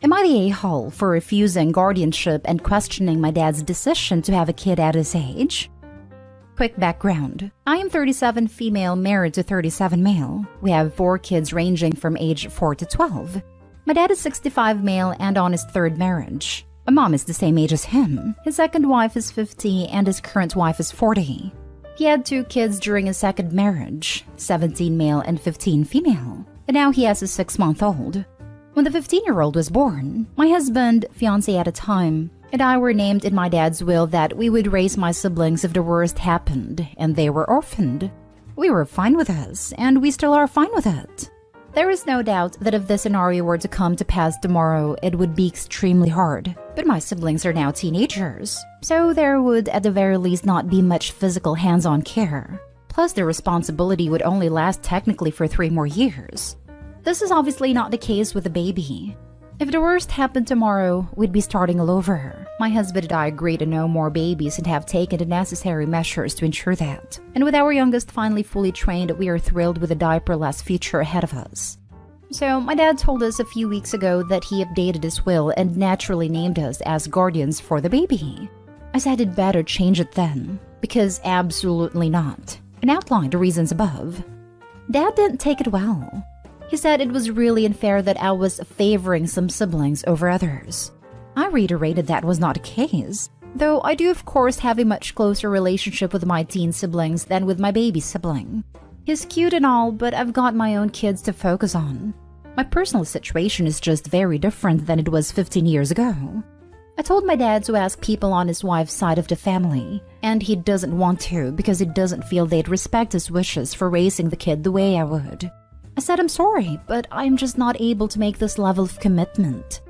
Am I the a-hole for refusing guardianship and questioning my dad's decision to have a kid at his age? Quick background. I am 37 female married to 37 male. We have 4 kids ranging from age 4 to 12. My dad is 65 male and on his 3rd marriage. My mom is the same age as him. His second wife is 50 and his current wife is 40. He had 2 kids during his second marriage, 17 male and 15 female. And now he has a 6-month-old. When the 15-year-old was born, my husband, fiancé at the time, and I were named in my dad's will that we would raise my siblings if the worst happened, and they were orphaned. We were fine with this, and we still are fine with it. There is no doubt that if this scenario were to come to pass tomorrow, it would be extremely hard. But my siblings are now teenagers, so there would at the very least not be much physical hands-on care. Plus, the responsibility would only last technically for 3 more years. This is obviously not the case with the baby. If the worst happened tomorrow, we'd be starting all over. My husband and I agreed to no more babies and have taken the necessary measures to ensure that. And with our youngest finally fully trained, we are thrilled with a diaper-less future ahead of us. So, my dad told us a few weeks ago that he updated his will and naturally named us as guardians for the baby. I said he'd better change it then, because absolutely not, and outlined the reasons above. Dad didn't take it well. He said it was really unfair that I was favoring some siblings over others. I reiterated that was not the case, though I do of course have a much closer relationship with my teen siblings than with my baby sibling. He's cute and all, but I've got my own kids to focus on. My personal situation is just very different than it was 15 years ago. I told my dad to ask people on his wife's side of the family, and he doesn't want to because he doesn't feel they'd respect his wishes for raising the kid the way I would. I said I'm sorry, but I'm just not able to make this level of commitment.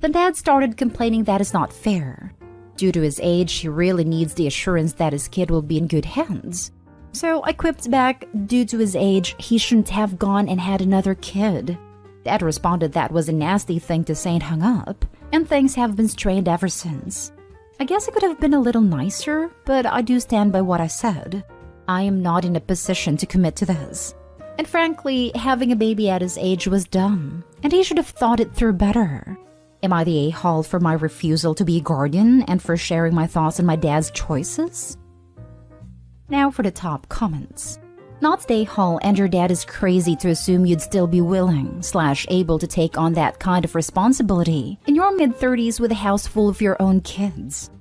Then Dad started complaining that is not fair. Due to his age, he really needs the assurance that his kid will be in good hands. So I quipped back, due to his age, he shouldn't have gone and had another kid. Dad responded that was a nasty thing to say and hung up, and things have been strained ever since. I guess I could have been a little nicer, but I do stand by what I said. I am not in a position to commit to this. And frankly, having a baby at his age was dumb, and he should have thought it through better. Am I the a-hole for my refusal to be a guardian and for sharing my thoughts on my dad's choices? Now for the top comments. Not the a-hole and your dad is crazy to assume you'd still be willing/able to take on that kind of responsibility in your mid-30s with a house full of your own kids.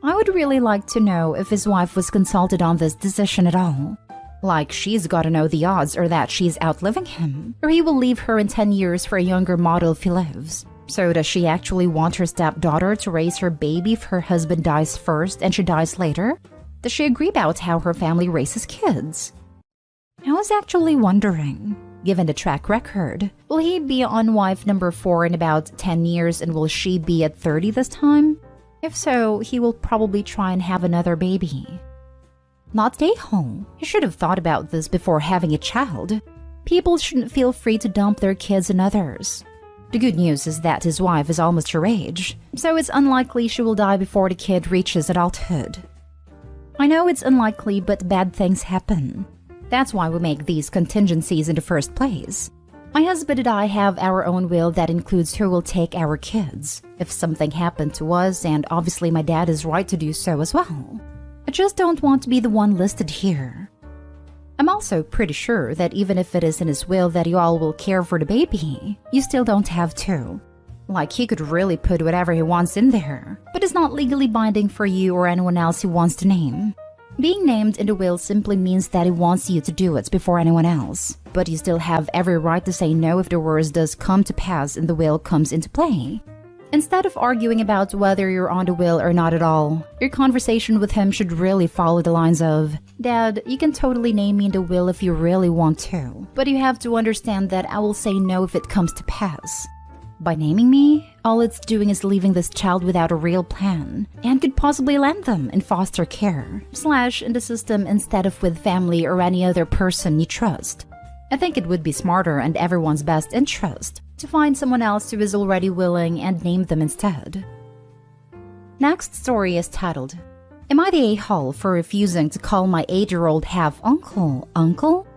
I would really like to know if his wife was consulted on this decision at all. Like she's gotta know the odds or that she's outliving him, or he will leave her in 10 years for a younger model if he lives. So does she actually want her stepdaughter to raise her baby if her husband dies first and she dies later? Does she agree about how her family raises kids? I was actually wondering, given the track record, will he be on wife number 4 in about 10 years and will she be at 30 this time? If so, he will probably try and have another baby. Not a-hole. You should have thought about this before having a child. People shouldn't feel free to dump their kids on others. The good news is that his wife is almost her age, so it's unlikely she will die before the kid reaches adulthood. I know it's unlikely, but bad things happen. That's why we make these contingencies in the first place. My husband and I have our own will that includes who will take our kids, if something happened to us, and obviously my dad is right to do so as well. I just don't want to be the one listed here. I'm also pretty sure that even if it is in his will that you all will care for the baby, you still don't have to. Like he could really put whatever he wants in there, but it's not legally binding for you or anyone else he wants to name. Being named in the will simply means that he wants you to do it before anyone else, but you still have every right to say no if the worst does come to pass and the will comes into play. Instead of arguing about whether you're on the will or not at all, your conversation with him should really follow the lines of, Dad, you can totally name me in the will if you really want to, but you have to understand that I will say no if it comes to pass. By naming me, all it's doing is leaving this child without a real plan, and could possibly land them in foster care, / in the system instead of with family or any other person you trust. I think it would be smarter and everyone's best interest to find someone else who is already willing and name them instead. Next story is titled, Am I the a-hole for refusing to call my 8-year-old half-uncle, uncle?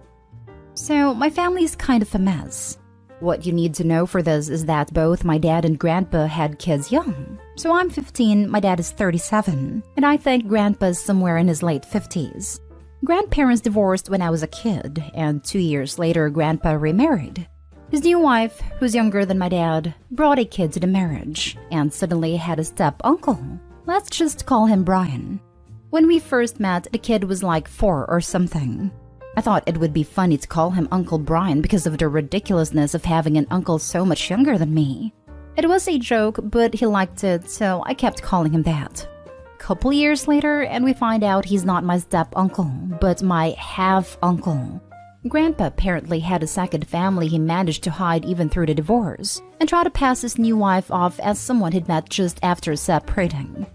So, my family is kind of a mess. What you need to know for this is that both my dad and grandpa had kids young. So I'm 15, my dad is 37, and I think grandpa's somewhere in his late 50s. Grandparents divorced when I was a kid, and 2 years later, grandpa remarried. His new wife, who's younger than my dad, brought a kid to the marriage, and suddenly had a step-uncle. Let's just call him Brian. When we first met, the kid was like 4 or something. I thought it would be funny to call him Uncle Brian because of the ridiculousness of having an uncle so much younger than me. It was a joke, but he liked it, so I kept calling him that. Couple years later, and we find out he's not my step-uncle, but my half-uncle. Grandpa apparently had a second family he managed to hide even through the divorce, and tried to pass his new wife off as someone he'd met just after separating.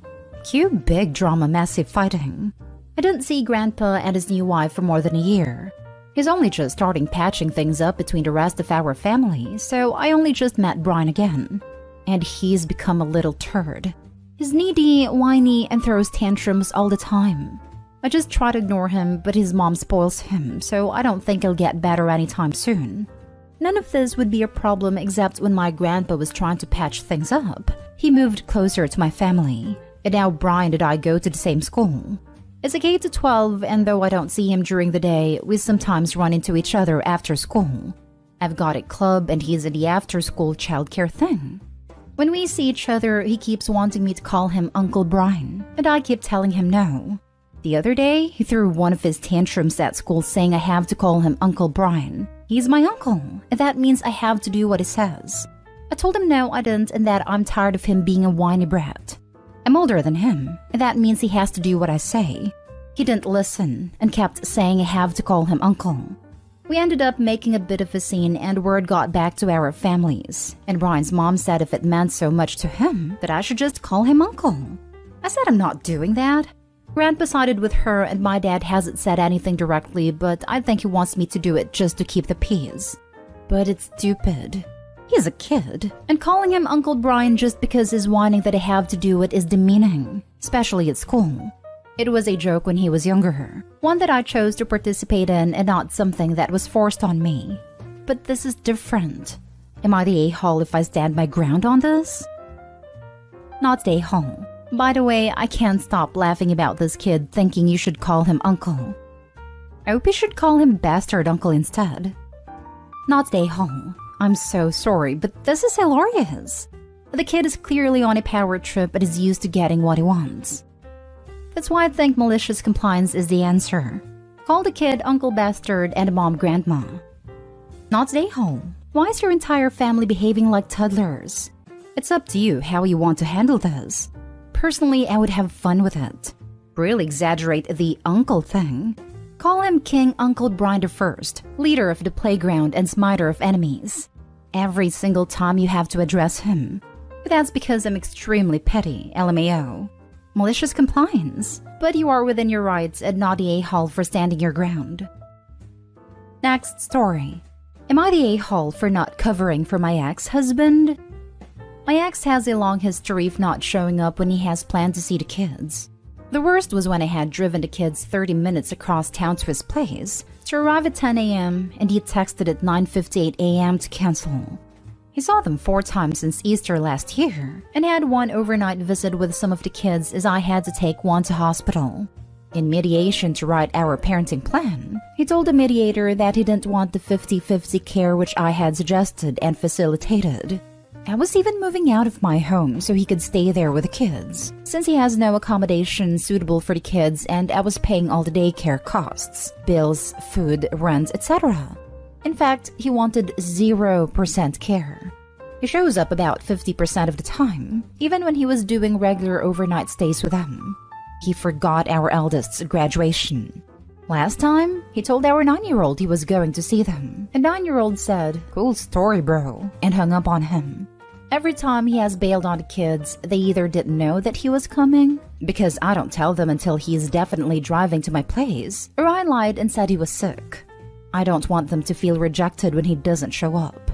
Cue big drama, massive fighting. I didn't see Grandpa and his new wife for more than a year. He's only just starting patching things up between the rest of our family, so I only just met Brian again. And he's become a little turd. He's needy, whiny, and throws tantrums all the time. I just try to ignore him, but his mom spoils him, so I don't think he'll get better anytime soon. None of this would be a problem except when my grandpa was trying to patch things up. He moved closer to my family, and now Brian and I go to the same school. It's a K to 12, and though I don't see him during the day, we sometimes run into each other after school. I've got a club and he's in the after-school childcare thing. When we see each other, he keeps wanting me to call him Uncle Brian, and I keep telling him no. The other day, he threw one of his tantrums at school saying I have to call him Uncle Brian. He's my uncle, and that means I have to do what he says. I told him no, I didn't, and that I'm tired of him being a whiny brat. I'm older than him, and that means he has to do what I say. He didn't listen and kept saying I have to call him uncle. We ended up making a bit of a scene, and word got back to our families, and Brian's mom said if it meant so much to him that I should just call him uncle. I said I'm not doing that. Grandpa sided with her, and my dad hasn't said anything directly, but I think he wants me to do it just to keep the peace. But it's stupid. He's a kid, and calling him Uncle Brian just because he's whining that I have to do it is demeaning, especially at school. It was a joke when he was younger, one that I chose to participate in and not something that was forced on me. But this is different. Am I the a-hole if I stand my ground on this? Not the a-hole. By the way, I can't stop laughing about this kid thinking you should call him uncle. I hope you should call him bastard uncle instead. Not the a-hole. I'm so sorry, but this is hilarious. The kid is clearly on a power trip and is used to getting what he wants. That's why I think malicious compliance is the answer. Call the kid Uncle Bastard and Mom Grandma. Not the a-hole. Why is your entire family behaving like toddlers? It's up to you how you want to handle this. Personally, I would have fun with it. Really exaggerate the uncle thing. Call him King Uncle Brian the First, leader of the playground and smiter of enemies. Every single time you have to address him. But that's because I'm extremely petty, LMAO. Malicious compliance. But you are within your rights and not the a-hole for standing your ground. Next story. Am I the a-hole for not covering for my ex-husband? My ex has a long history of not showing up when he has planned to see the kids. The worst was when I had driven the kids 30 minutes across town to his place to arrive at 10 a.m. and he texted at 9:58 a.m. to cancel. He saw them 4 times since Easter last year and had one overnight visit with some of the kids as I had to take one to hospital. In mediation to write our parenting plan, he told the mediator that he didn't want the 50-50 care which I had suggested and facilitated. I was even moving out of my home so he could stay there with the kids, since he has no accommodation suitable for the kids and I was paying all the daycare costs, bills, food, rent, etc. In fact, he wanted 0% care. He shows up about 50% of the time, even when he was doing regular overnight stays with them. He forgot our eldest's graduation. Last time, he told our 9-year-old he was going to see them, and 9-year-old said, "Cool story, bro," and hung up on him. Every time he has bailed on the kids, they either didn't know that he was coming, because I don't tell them until he is definitely driving to my place, or I lied and said he was sick. I don't want them to feel rejected when he doesn't show up.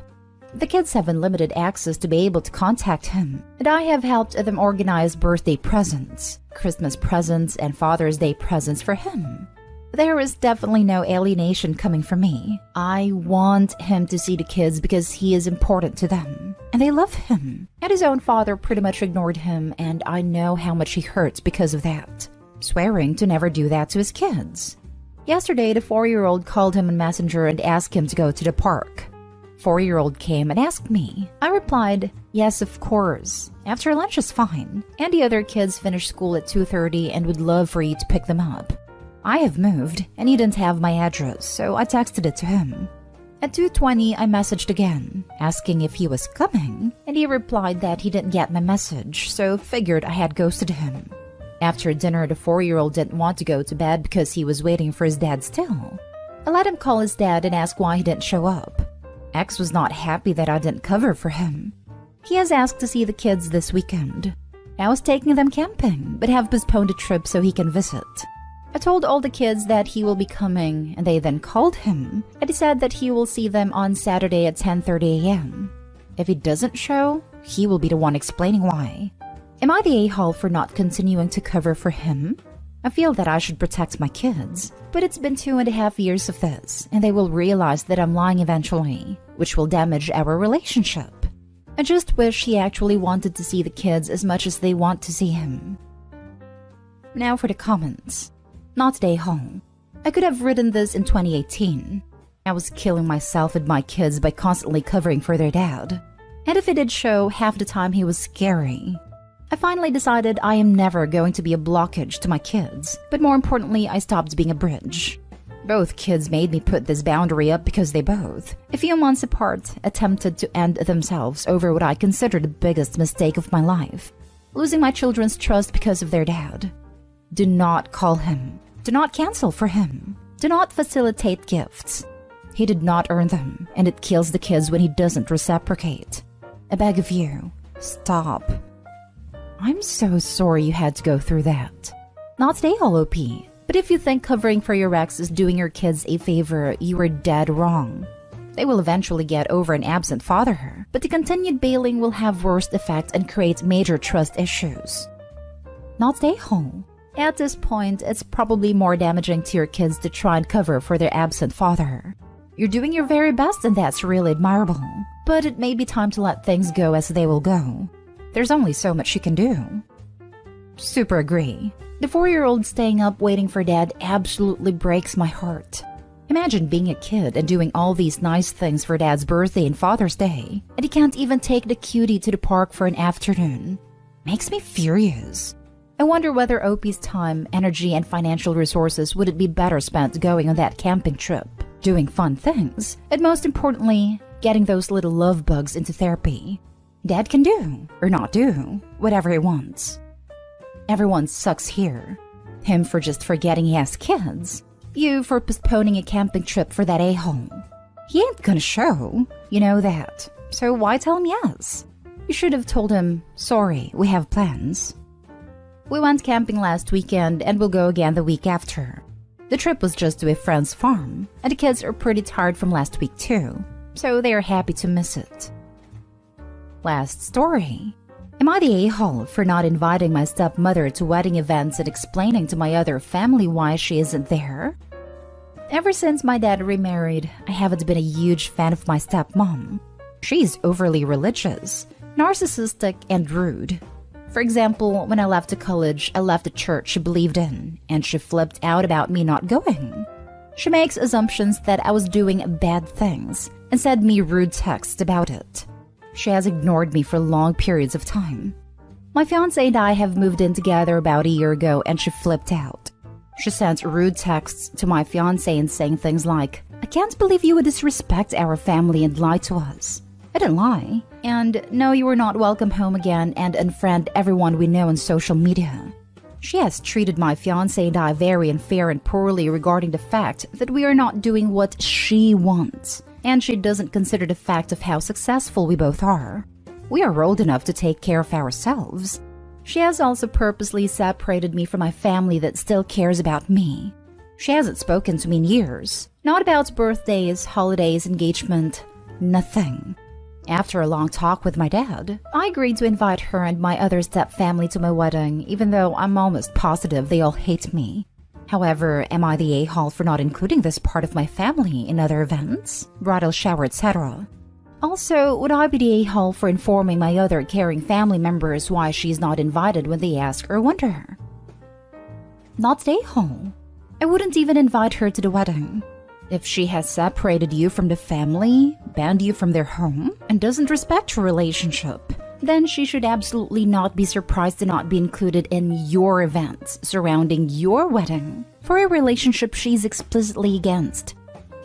The kids have unlimited access to be able to contact him, and I have helped them organize birthday presents, Christmas presents, and Father's Day presents for him. There is definitely no alienation coming from me. I want him to see the kids because he is important to them. And they love him. And his own father pretty much ignored him, and I know how much he hurts because of that. Swearing to never do that to his kids. Yesterday, the 4-year-old called him on Messenger and asked him to go to the park. 4-year-old came and asked me. I replied, yes, of course. After lunch is fine. And the other kids finish school at 2:30 and would love for you to pick them up. I have moved, and he didn't have my address, so I texted it to him. At 2:20, I messaged again, asking if he was coming, and he replied that he didn't get my message, so figured I had ghosted him. After dinner, the 4-year-old didn't want to go to bed because he was waiting for his dad still. I let him call his dad and ask why he didn't show up. X was not happy that I didn't cover for him. He has asked to see the kids this weekend. I was taking them camping, but have postponed the trip so he can visit. I told all the kids that he will be coming, and they then called him, and he said that he will see them on Saturday at 10:30 a.m. If he doesn't show, he will be the one explaining why. Am I the a-hole for not continuing to cover for him? I feel that I should protect my kids, but it's been 2.5 years of this, and they will realize that I'm lying eventually, which will damage our relationship. I just wish he actually wanted to see the kids as much as they want to see him. Now for the comments. Not the a-hole. I could have written this in 2018. I was killing myself with my kids by constantly covering for their dad. And if it did show, half the time he was scary. I finally decided I am never going to be a blockage to my kids, but more importantly, I stopped being a bridge. Both kids made me put this boundary up because they both, a few months apart, attempted to end themselves over what I consider the biggest mistake of my life, losing my children's trust because of their dad. Do not call him. Do not cancel for him. Do not facilitate gifts. He did not earn them, and it kills the kids when he doesn't reciprocate. I beg of you, stop. I'm so sorry you had to go through that. Not the a-hole OP, but if you think covering for your ex is doing your kids a favor, you are dead wrong. They will eventually get over an absent father, but the continued bailing will have worst effect and create major trust issues. Not the a-hole. At this point, it's probably more damaging to your kids to try and cover for their absent father. You're doing your very best and that's really admirable, but it may be time to let things go as they will go. There's only so much you can do. Super agree. The 4-year-old staying up waiting for dad absolutely breaks my heart. Imagine being a kid and doing all these nice things for dad's birthday and Father's Day, and he can't even take the cutie to the park for an afternoon. Makes me furious. I wonder whether OP's time, energy, and financial resources would it be better spent going on that camping trip, doing fun things, and most importantly, getting those little love bugs into therapy. Dad can do, or not do, whatever he wants. Everyone sucks here. Him for just forgetting he has kids. You for postponing a camping trip for that a-hole. He ain't gonna show, you know that. So why tell him yes? You should have told him, sorry, we have plans. We went camping last weekend and will go again the week after. The trip was just to a friend's farm, and the kids are pretty tired from last week too, so they are happy to miss it. Last story. Am I the a-hole for not inviting my stepmother to wedding events and explaining to my other family why she isn't there? Ever since my dad remarried, I haven't been a huge fan of my stepmom. She's overly religious, narcissistic, and rude. For example, when I left to college, I left the church she believed in, and she flipped out about me not going. She makes assumptions that I was doing bad things, and sent me rude texts about it. She has ignored me for long periods of time. My fiancé and I have moved in together about a year ago, and she flipped out. She sent rude texts to my fiancé and saying things like, I can't believe you would disrespect our family and lie to us. I didn't lie. And no, you are not welcome home again, and unfriend everyone we know on social media. She has treated my fiancé and I very unfair and poorly regarding the fact that we are not doing what she wants, and she doesn't consider the fact of how successful we both are. We are old enough to take care of ourselves. She has also purposely separated me from my family that still cares about me. She hasn't spoken to me in years. Not about birthdays, holidays, engagement, nothing. After a long talk with my dad, I agreed to invite her and my other step family to my wedding, even though I'm almost positive they all hate me. However, am I the a-hole for not including this part of my family in other events, bridal shower, etc.? Also, would I be the a-hole for informing my other caring family members why she's not invited when they ask or wonder? Not the a-hole. I wouldn't even invite her to the wedding. If she has separated you from the family, banned you from their home, and doesn't respect your relationship, then she should absolutely not be surprised to not be included in your events surrounding your wedding for a relationship she's explicitly against.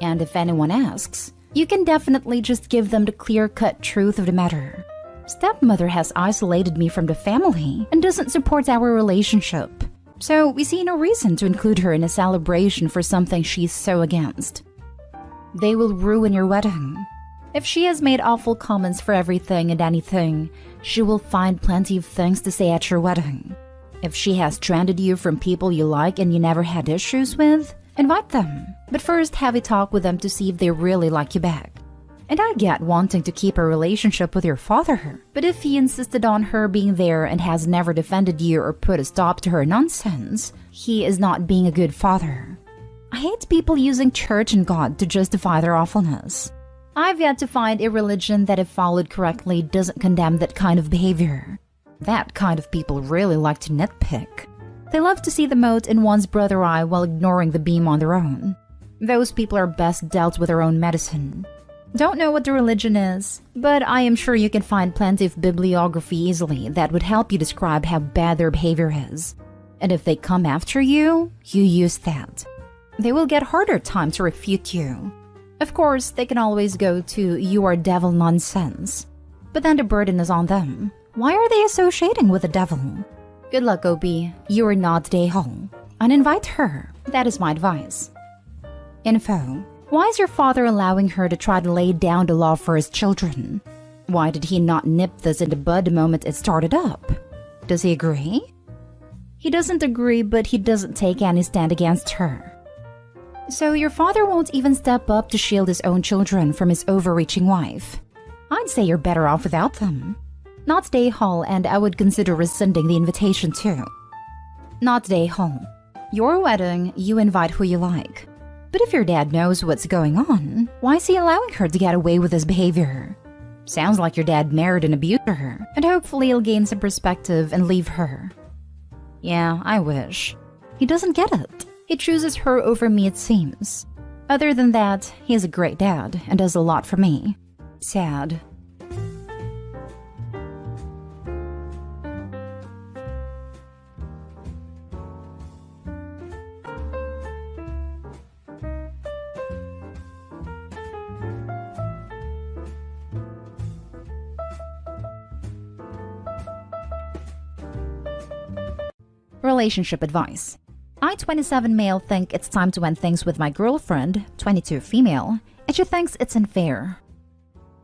And if anyone asks, you can definitely just give them the clear-cut truth of the matter. Stepmother has isolated me from the family and doesn't support our relationship. So we see no reason to include her in a celebration for something she's so against. They will ruin your wedding. If she has made awful comments for everything and anything, she will find plenty of things to say at your wedding. If she has stranded you from people you like and you never had issues with, invite them. But first have a talk with them to see if they really like you back. And I get wanting to keep a relationship with your father, but if he insisted on her being there and has never defended you or put a stop to her nonsense, he is not being a good father. I hate people using church and God to justify their awfulness. I've yet to find a religion that, if followed correctly, doesn't condemn that kind of behavior. That kind of people really like to nitpick. They love to see the mote in one's brother eye while ignoring the beam on their own. Those people are best dealt with their own medicine. Don't know what the religion is, but I am sure you can find plenty of bibliography easily that would help you describe how bad their behavior is. And if they come after you, you use that. They will get harder time to refute you. Of course, they can always go to "you are devil" nonsense. But then the burden is on them. Why are they associating with the devil? Good luck, Opie. You are not the a-hole. Uninvite her. That is my advice. Info. Why is your father allowing her to try to lay down the law for his children? Why did he not nip this in the bud the moment it started up? Does he agree? He doesn't agree, but he doesn't take any stand against her. So your father won't even step up to shield his own children from his overreaching wife. I'd say you're better off without them. Not the a-hole, and I would consider rescinding the invitation too. Not the a-hole. Your wedding, you invite who you like. But if your dad knows what's going on, why is he allowing her to get away with his behavior? Sounds like your dad married and abused her, and hopefully he'll gain some perspective and leave her. Yeah, I wish. He doesn't get it. He chooses her over me, it seems. Other than that, he is a great dad and does a lot for me. Sad. Relationship advice. I, 27 male, think it's time to end things with my girlfriend, 22 female, and she thinks it's unfair.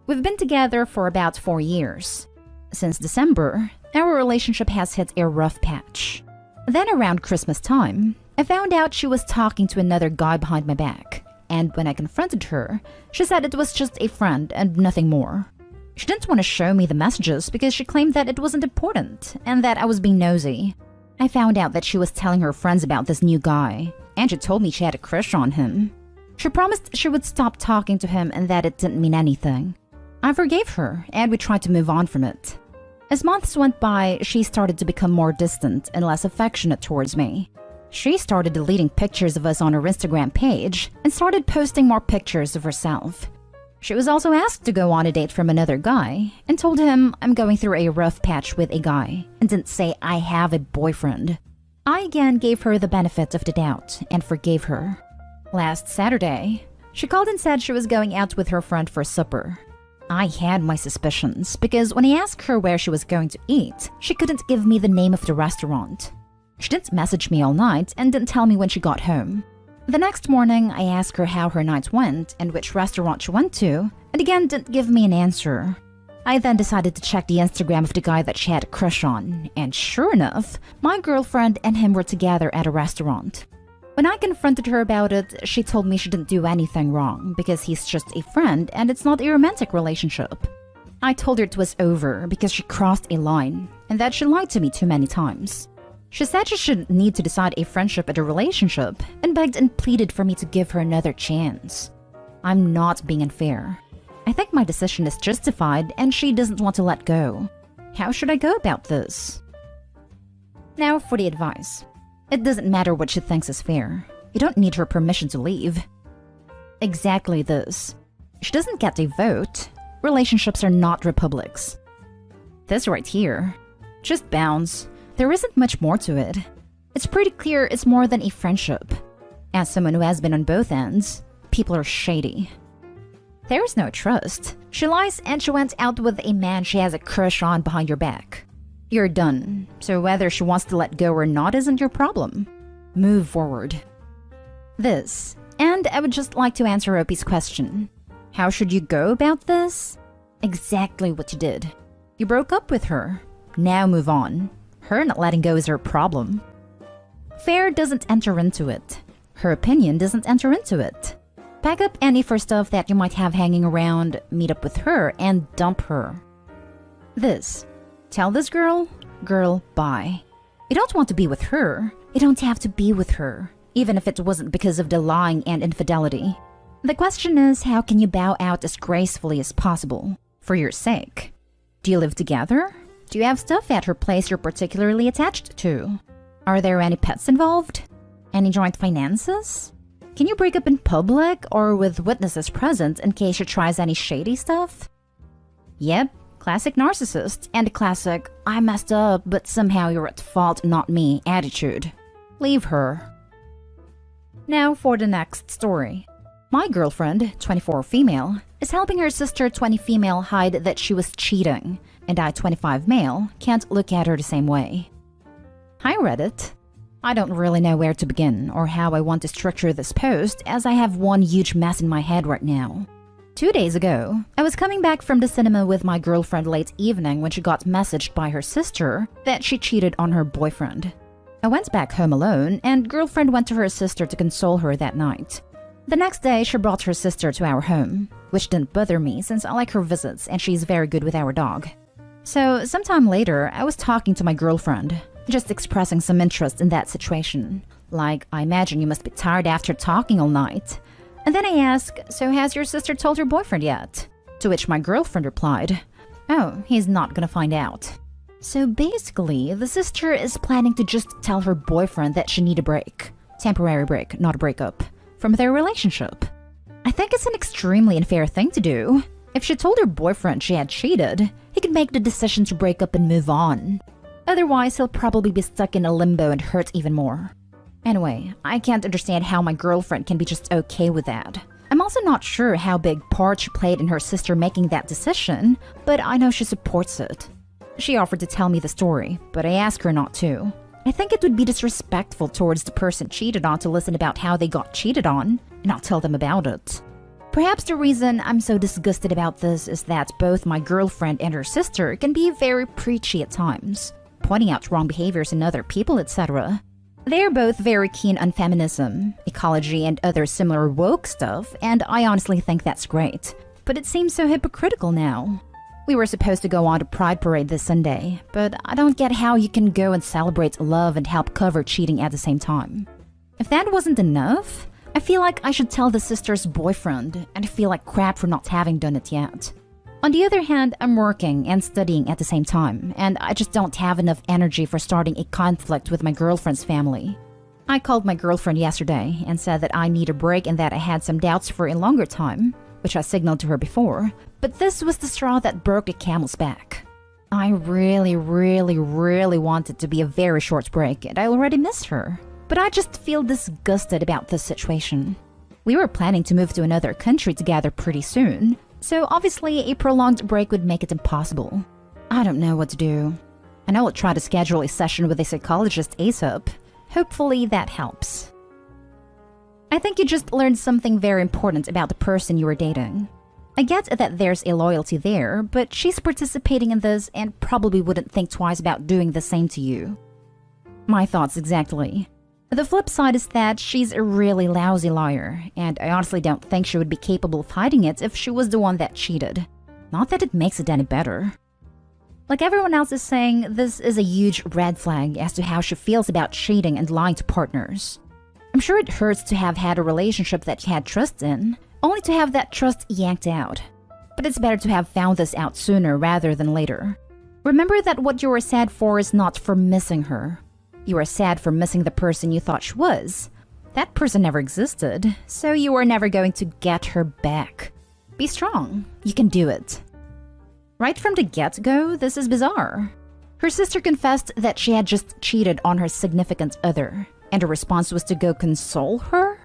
We've been together for about 4 years. Since December, our relationship has hit a rough patch. Then around Christmas time, I found out she was talking to another guy behind my back, and when I confronted her, she said it was just a friend and nothing more. She didn't want to show me the messages because she claimed that it wasn't important and that I was being nosy. I found out that she was telling her friends about this new guy, and she told me she had a crush on him. She promised she would stop talking to him and that it didn't mean anything. I forgave her, and we tried to move on from it. As months went by, she started to become more distant and less affectionate towards me. She started deleting pictures of us on her Instagram page and started posting more pictures of herself. She was also asked to go on a date from another guy and told him I'm going through a rough patch with a guy and didn't say I have a boyfriend. I again gave her the benefit of the doubt and forgave her. Last Saturday, she called and said she was going out with her friend for supper. I had my suspicions because when I asked her where she was going to eat, she couldn't give me the name of the restaurant. She didn't message me all night and didn't tell me when she got home. The next morning, I asked her how her night went and which restaurant she went to, and again didn't give me an answer. I then decided to check the Instagram of the guy that she had a crush on, and sure enough, my girlfriend and him were together at a restaurant. When I confronted her about it, she told me she didn't do anything wrong because he's just a friend and it's not a romantic relationship. I told her it was over because she crossed a line and that she lied to me too many times. She said she shouldn't need to decide a friendship and a relationship, and begged and pleaded for me to give her another chance. I'm not being unfair. I think my decision is justified and she doesn't want to let go. How should I go about this? Now for the advice. It doesn't matter what she thinks is fair. You don't need her permission to leave. Exactly this. She doesn't get a vote. Relationships are not republics. This right here. Just bounce. There isn't much more to it. It's pretty clear it's more than a friendship. As someone who has been on both ends, people are shady. There's no trust. She lies and she went out with a man she has a crush on behind your back. You're done, so whether she wants to let go or not isn't your problem. Move forward. This, and I would just like to answer Opie's question. How should you go about this? Exactly what you did. You broke up with her. Now move on. Her not letting go is her problem. Fair doesn't enter into it. Her opinion doesn't enter into it. Pack up any for stuff that you might have hanging around, meet up with her, and dump her. This. Tell this girl, bye. You don't want to be with her. You don't have to be with her, even if it wasn't because of the lying and infidelity. The question is, how can you bow out as gracefully as possible, for your sake? Do you live together? Do you have stuff at her place you're particularly attached to? Are there any pets involved? Any joint finances? Can you break up in public or with witnesses present in case she tries any shady stuff? Yep, classic narcissist and classic I messed up but somehow you're at fault, not me attitude. Leave her. Now for the next story. My girlfriend, 24 female, is helping her sister, 20 female, hide that she was cheating, and I, 25 male, can't look at her the same way. Hi Reddit. I don't really know where to begin or how I want to structure this post as I have one huge mess in my head right now. 2 days ago, I was coming back from the cinema with my girlfriend late evening when she got messaged by her sister that she cheated on her boyfriend. I went back home alone and girlfriend went to her sister to console her that night. The next day, she brought her sister to our home, which didn't bother me since I like her visits and she's very good with our dog. So, sometime later, I was talking to my girlfriend, just expressing some interest in that situation. Like, I imagine you must be tired after talking all night. And then I asked, so has your sister told her boyfriend yet? To which my girlfriend replied, oh, he's not gonna find out. So basically, the sister is planning to just tell her boyfriend that she need a break. Temporary break, not a breakup. From their relationship. I think it's an extremely unfair thing to do. If she told her boyfriend she had cheated, he could make the decision to break up and move on. Otherwise, he'll probably be stuck in a limbo and hurt even more. Anyway, I can't understand how my girlfriend can be just okay with that. I'm also not sure how big part she played in her sister making that decision, but I know she supports it. She offered to tell me the story, but I asked her not to. I think it would be disrespectful towards the person cheated on to listen about how they got cheated on, and not tell them about it. Perhaps the reason I'm so disgusted about this is that both my girlfriend and her sister can be very preachy at times, pointing out wrong behaviors in other people, etc. They are both very keen on feminism, ecology, and other similar woke stuff, and I honestly think that's great. But it seems so hypocritical now. We were supposed to go on a Pride Parade this Sunday, but I don't get how you can go and celebrate love and help cover cheating at the same time. If that wasn't enough, I feel like I should tell the sister's boyfriend, and I feel like crap for not having done it yet. On the other hand, I'm working and studying at the same time, and I just don't have enough energy for starting a conflict with my girlfriend's family. I called my girlfriend yesterday and said that I need a break and that I had some doubts for a longer time, which I signaled to her before, but this was the straw that broke the camel's back. I really wanted to be a very short break and I already missed her, but I just feel disgusted about this situation. We were planning to move to another country together pretty soon, so obviously a prolonged break would make it impossible. I don't know what to do. I know I'll try to schedule a session with a psychologist ASAP. Hopefully that helps. I think you just learned something very important about the person you were dating. I get that there's a loyalty there, but she's participating in this and probably wouldn't think twice about doing the same to you. My thoughts exactly. The flip side is that she's a really lousy liar, and I honestly don't think she would be capable of hiding it if she was the one that cheated. Not that it makes it any better. Like everyone else is saying, this is a huge red flag as to how she feels about cheating and lying to partners. I'm sure it hurts to have had a relationship that you had trust in, only to have that trust yanked out. But it's better to have found this out sooner rather than later. Remember that what you are sad for is not for missing her. You are sad for missing the person you thought she was. That person never existed, so you are never going to get her back. Be strong. You can do it. Right from the get-go, this is bizarre. Her sister confessed that she had just cheated on her significant other, and her response was to go console her?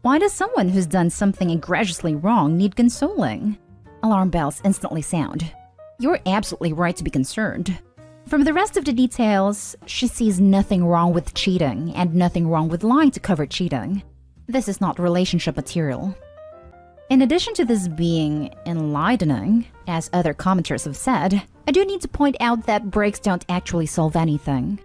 Why does someone who's done something egregiously wrong need consoling? Alarm bells instantly sound. You're absolutely right to be concerned. From the rest of the details, she sees nothing wrong with cheating and nothing wrong with lying to cover cheating. This is not relationship material. In addition to this being enlightening, as other commenters have said, I do need to point out that breaks don't actually solve anything.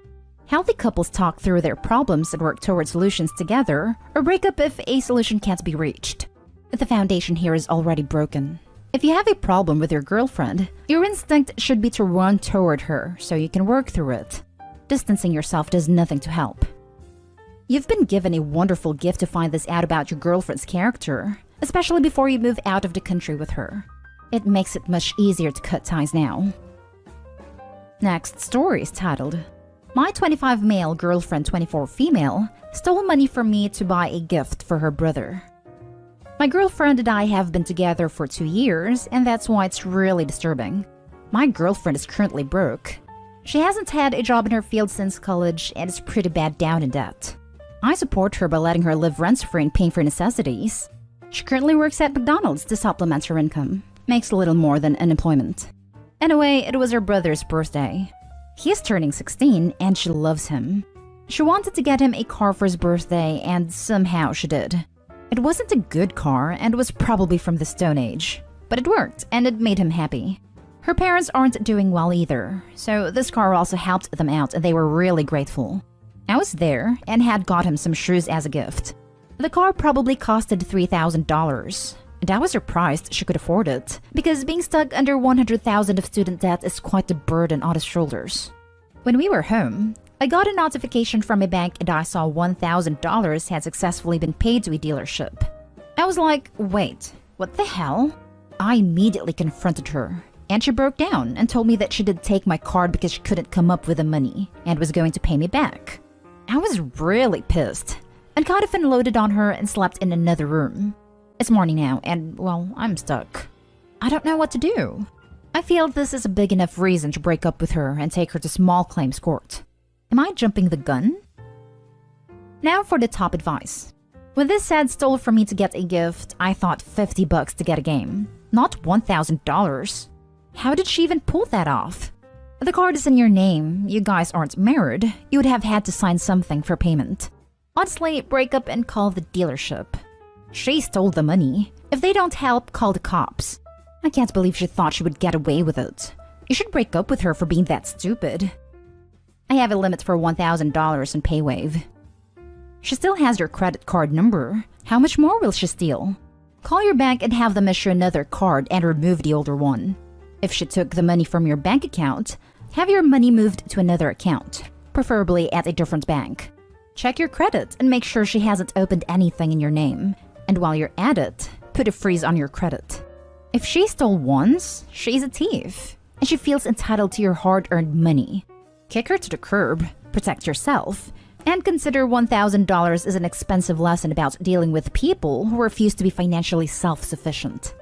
Healthy couples talk through their problems and work toward solutions together, or break up if a solution can't be reached. The foundation here is already broken. If you have a problem with your girlfriend, your instinct should be to run toward her so you can work through it. Distancing yourself does nothing to help. You've been given a wonderful gift to find this out about your girlfriend's character, especially before you move out of the country with her. It makes it much easier to cut ties now. Next story is titled, My 25 male girlfriend 24 female stole money from me to buy a gift for her brother. My girlfriend and I have been together for 2 years, and that's why it's really disturbing. My girlfriend is currently broke. She hasn't had a job in her field since college and is pretty bad down in debt. I support her by letting her live rent-free and paying for necessities. She currently works at McDonald's to supplement her income. Makes a little more than unemployment. Anyway, it was her brother's birthday. He is turning 16 and she loves him. She wanted to get him a car for his birthday and somehow she did. It wasn't a good car and was probably from the Stone Age. But it worked and it made him happy. Her parents aren't doing well either, so this car also helped them out and they were really grateful. I was there and had got him some shoes as a gift. The car probably costed $3,000. And I was surprised she could afford it, because being stuck under $100,000 of student debt is quite a burden on his shoulders. When we were home, I got a notification from a bank and I saw $1,000 had successfully been paid to a dealership. I was like, wait, what the hell? I immediately confronted her, and she broke down and told me that she did take my card because she couldn't come up with the money and was going to pay me back. I was really pissed, and kind of unloaded on her and slept in another room. It's morning now, and, well, I'm stuck. I don't know what to do. I feel this is a big enough reason to break up with her and take her to small claims court. Am I jumping the gun? Now for the top advice. When this sad stole from me to get a gift, I thought $50 to get a game, not $1,000. How did she even pull that off? The card is in your name, you guys aren't married, you would have had to sign something for payment. Honestly, break up and call the dealership. She stole the money. If they don't help, call the cops. I can't believe she thought she would get away with it. You should break up with her for being that stupid. I have a limit for $1,000 in PayWave. She still has your credit card number. How much more will she steal? Call your bank and have them issue another card and remove the older one. If she took the money from your bank account, have your money moved to another account, preferably at a different bank. Check your credit and make sure she hasn't opened anything in your name. And while you're at it, put a freeze on your credit. If she stole once, she's a thief, and she feels entitled to your hard-earned money. Kick her to the curb, protect yourself, and consider $1,000 as an expensive lesson about dealing with people who refuse to be financially self-sufficient.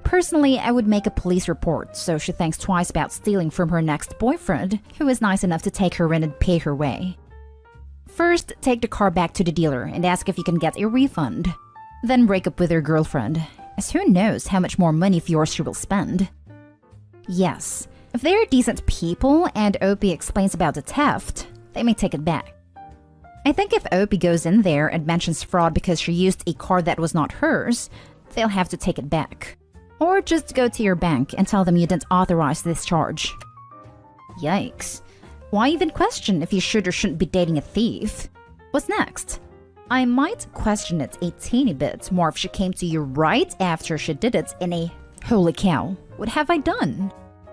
Personally, I would make a police report so she thinks twice about stealing from her next boyfriend, who is nice enough to take her in and pay her way. First, take the car back to the dealer and ask if you can get a refund. Then break up with your girlfriend, as who knows how much more money of yours she will spend. Yes, if they are decent people and Opie explains about the theft, they may take it back. I think if Opie goes in there and mentions fraud because she used a card that was not hers, they'll have to take it back. Or just go to your bank and tell them you didn't authorize this charge. Yikes. Why even question if you should or shouldn't be dating a thief? What's next? I might question it a teeny bit more if she came to you right after she did it in a "holy cow, what have I done?"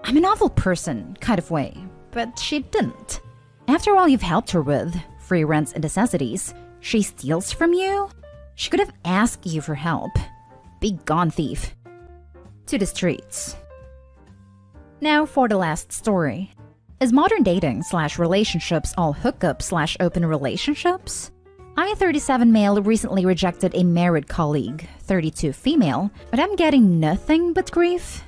I'm an awful person, kind of way, but she didn't. After all you've helped her with, free rents and necessities, she steals from you? She could have asked you for help. Be gone, thief. To the streets. Now for the last story. Is modern dating / relationships all hookup / open relationships? I, 37 male, recently rejected a married colleague, 32 female, but I'm getting nothing but grief.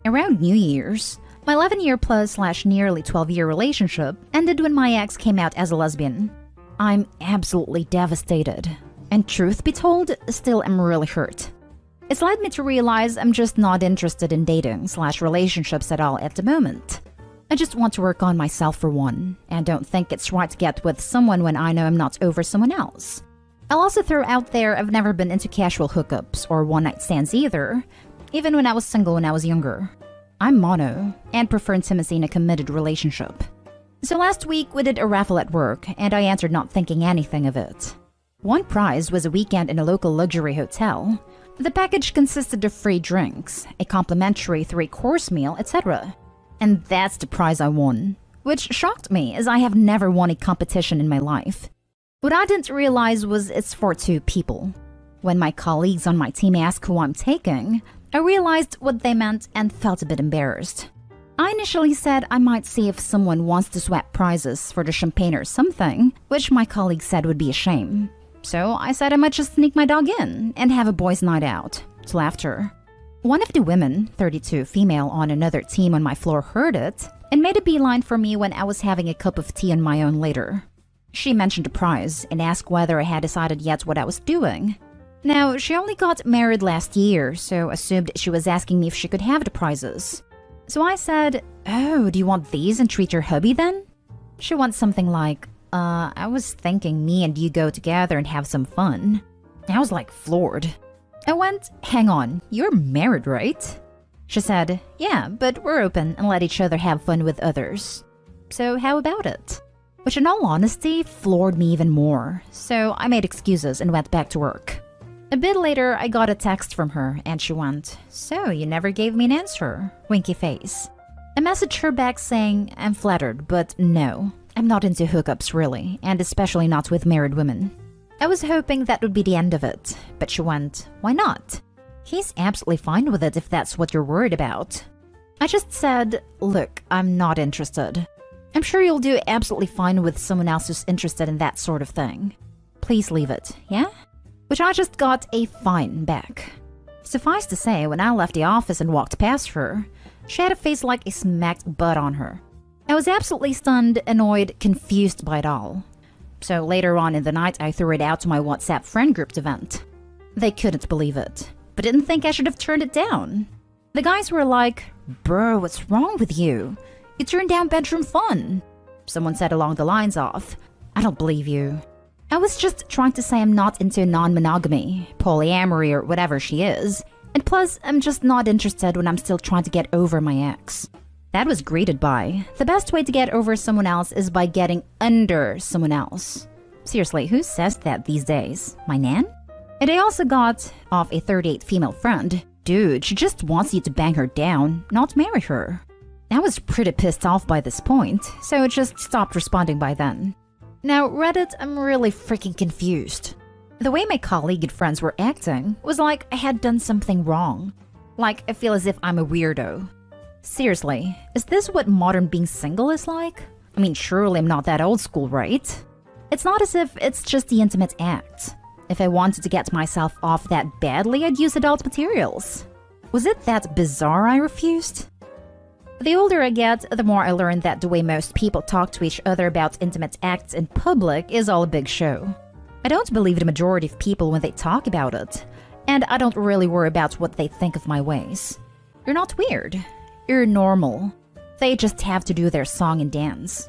Around New Year's, my 11-year plus / nearly 12-year relationship ended when my ex came out as a lesbian. I'm absolutely devastated. And truth be told, still am really hurt. It's led me to realize I'm just not interested in dating / relationships at all at the moment. I just want to work on myself for one, and don't think it's right to get with someone when I know I'm not over someone else. I'll also throw out there I've never been into casual hookups or one-night stands either, even when I was single when I was younger. I'm mono, and prefer intimacy in a committed relationship. So last week we did a raffle at work, and I answered not thinking anything of it. One prize was a weekend in a local luxury hotel. The package consisted of free drinks, a complimentary 3-course meal, etc. And that's the prize I won, which shocked me as I have never won a competition in my life. What I didn't realize was it's for 2 people. When my colleagues on my team asked who I'm taking, I realized what they meant and felt a bit embarrassed. I initially said I might see if someone wants to swap prizes for the champagne or something, which my colleague said would be a shame. So I said I might just sneak my dog in and have a boys' night out, to laughter. One of the women, 32 female on another team on my floor, heard it and made a beeline for me when I was having a cup of tea on my own later. She mentioned the prize and asked whether I had decided yet what I was doing. Now, she only got married last year, so assumed she was asking me if she could have the prizes. So I said, "Oh, do you want these and treat your hubby then?" She wants something like, I was thinking me and you go together and have some fun." I was like floored. I went, "Hang on, you're married, right?" She said, "Yeah, but we're open and let each other have fun with others. So how about it?" Which in all honesty floored me even more, so I made excuses and went back to work. A bit later, I got a text from her and she went, "So you never gave me an answer?" Winky face. I messaged her back saying, "I'm flattered, but no, I'm not into hookups really, and especially not with married women." I was hoping that would be the end of it, but she went, "Why not? He's absolutely fine with it if that's what you're worried about." I just said, "Look, I'm not interested. I'm sure you'll do absolutely fine with someone else who's interested in that sort of thing. Please leave it, yeah?" Which I just got a fine back. Suffice to say, when I left the office and walked past her, she had a face like a smacked butt on her. I was absolutely stunned, annoyed, confused by it all. So later on in the night, I threw it out to my WhatsApp friend group to vent. They couldn't believe it, but didn't think I should have turned it down. The guys were like, "Bro, what's wrong with you? You turned down bedroom fun." Someone said along the lines of, "I don't believe you. I was just trying to say I'm not into non-monogamy, polyamory, or whatever she is. And plus, I'm just not interested when I'm still trying to get over my ex." That was greeted by, "The best way to get over someone else is by getting under someone else." Seriously, who says that these days? My nan? And I also got, off a 38 female friend, "Dude, she just wants you to bang her down, not marry her." I was pretty pissed off by this point, so I just stopped responding by then. Now, Reddit, I'm really freaking confused. The way my colleague and friends were acting was like I had done something wrong. Like, I feel as if I'm a weirdo. Seriously, is this what modern being single is like? I mean, surely I'm not that old school, right? It's not as if it's just the intimate act. If I wanted to get myself off that badly, I'd use adult materials. Was it that bizarre I refused? The older I get, the more I learn that the way most people talk to each other about intimate acts in public is all a big show. I don't believe the majority of people when they talk about it, and I don't really worry about what they think of my ways. You're not weird. You're normal. They just have to do their song and dance.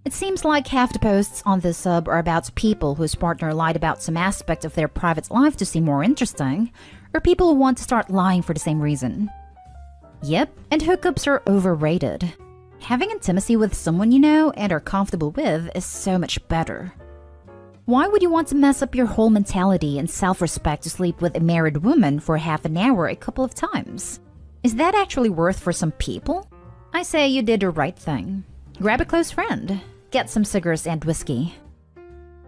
It seems like half the posts on this sub are about people whose partner lied about some aspect of their private life to seem more interesting, or people who want to start lying for the same reason. Yep, and hookups are overrated. Having intimacy with someone you know and are comfortable with is so much better. Why would you want to mess up your whole mentality and self-respect to sleep with a married woman for half an hour a couple of times? Is that actually worth for some people? I say you did the right thing. Grab a close friend, get some cigars and whiskey.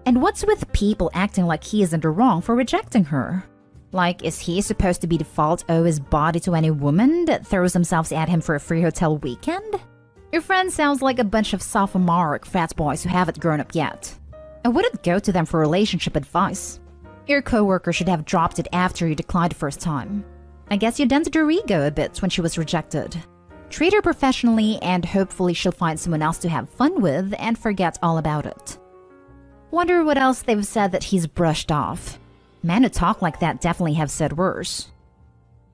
And what's with people acting like he is in the wrong for rejecting her? Like, is he supposed to be default owe his body to any woman that throws themselves at him for a free hotel weekend? Your friend sounds like a bunch of sophomoric frat boys who haven't grown up yet. I wouldn't go to them for relationship advice. Your coworker should have dropped it after you declined the first time. I guess you dented her ego a bit when she was rejected. Treat her professionally and hopefully she'll find someone else to have fun with and forget all about it. Wonder what else they've said that he's brushed off. Men who talk like that definitely have said worse.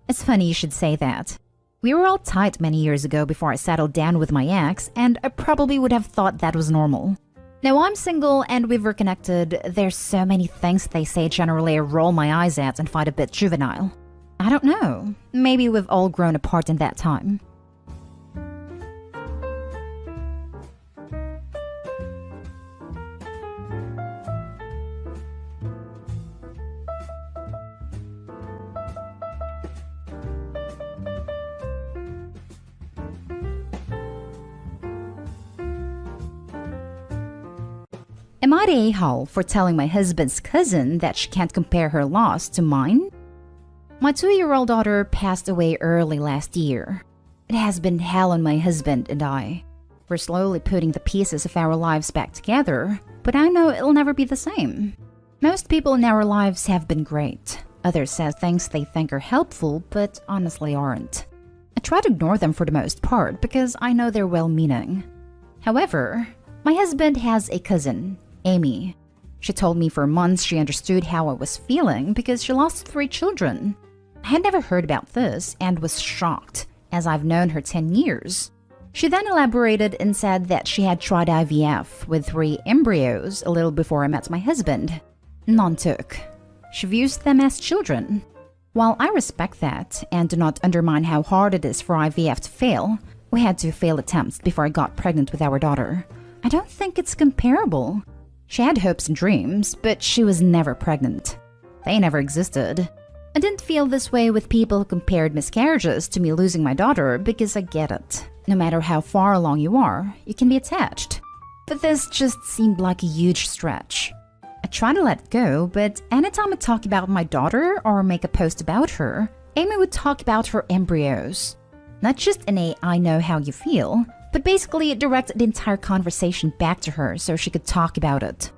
It's funny you should say that. We were all tight many years ago before I settled down with my ex, and I probably would have thought that was normal. Now I'm single and we've reconnected, there's so many things they say generally I roll my eyes at and find a bit juvenile. I don't know, maybe we've all grown apart in that time. Am I the a-hole for telling my husband's cousin that she can't compare her loss to mine? My 2-year-old daughter passed away early last year. It has been hell on my husband and I. We're slowly putting the pieces of our lives back together, but I know it'll never be the same. Most people in our lives have been great. Others say things they think are helpful, but honestly aren't. I try to ignore them for the most part because I know they're well-meaning. However, my husband has a cousin, Amy. She told me for months she understood how I was feeling because she lost 3 children. I had never heard about this and was shocked, as I've known her 10 years. She then elaborated and said that she had tried IVF with 3 embryos a little before I met my husband. None took. She views them as children. While I respect that and do not undermine how hard it is for IVF to fail, we had 2 failed attempts before I got pregnant with our daughter. I don't think it's comparable. She had hopes and dreams, but she was never pregnant. They never existed. I didn't feel this way with people who compared miscarriages to me losing my daughter because I get it. No matter how far along you are, you can be attached. But this just seemed like a huge stretch. I try to let go, but anytime I talk about my daughter or make a post about her, Amy would talk about her embryos. Not just in a I know how you feel, but basically direct the entire conversation back to her so she could talk about it.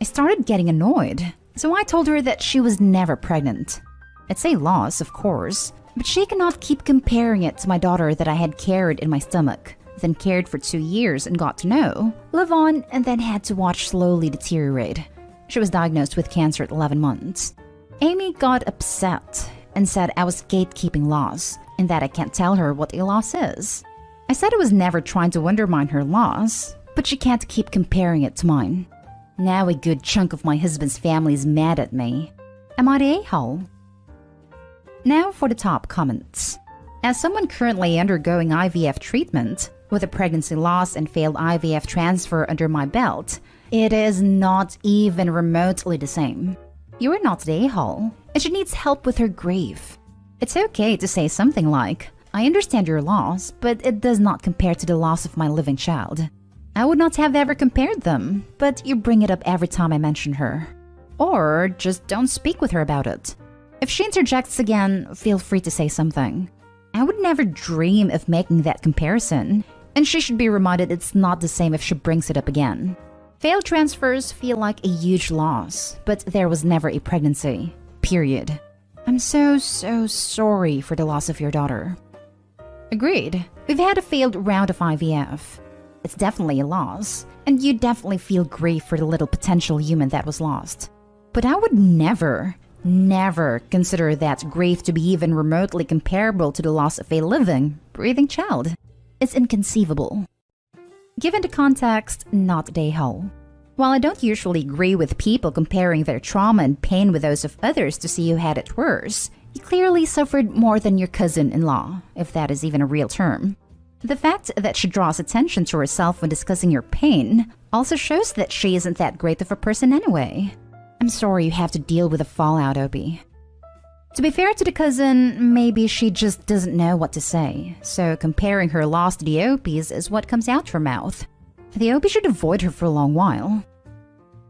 I started getting annoyed, so I told her that she was never pregnant. It's a loss, of course, but she cannot keep comparing it to my daughter that I had carried in my stomach, then cared for 2 years and got to know, live on, and then had to watch slowly deteriorate. She was diagnosed with cancer at 11 months. Amy got upset and said I was gatekeeping loss and that I can't tell her what a loss is. I said I was never trying to undermine her loss, but she can't keep comparing it to mine. Now a good chunk of my husband's family is mad at me. Am I the a-hole? Now for the top comments. As someone currently undergoing IVF treatment, with a pregnancy loss and failed IVF transfer under my belt, it is not even remotely the same. You are not the a-hole, and she needs help with her grief. It's okay to say something like, I understand your loss, but it does not compare to the loss of my living child. I would not have ever compared them, but you bring it up every time I mention her. Or just don't speak with her about it. If she interjects again, feel free to say something. I would never dream of making that comparison, and she should be reminded it's not the same if she brings it up again. Failed transfers feel like a huge loss, but there was never a pregnancy. Period. I'm so sorry for the loss of your daughter. Agreed. We've had a failed round of IVF. It's definitely a loss, and you definitely feel grief for the little potential human that was lost. But I would never consider that grief to be even remotely comparable to the loss of a living, breathing child. It's inconceivable. Given the context, not the a-hole. While I don't usually agree with people comparing their trauma and pain with those of others to see who had it worse, you clearly suffered more than your cousin-in-law, if that is even a real term. The fact that she draws attention to herself when discussing your pain also shows that she isn't that great of a person anyway. I'm sorry you have to deal with the fallout, Opie. To be fair to the cousin, maybe she just doesn't know what to say, so comparing her loss to the OPs is what comes out her mouth. The OP should avoid her for a long while.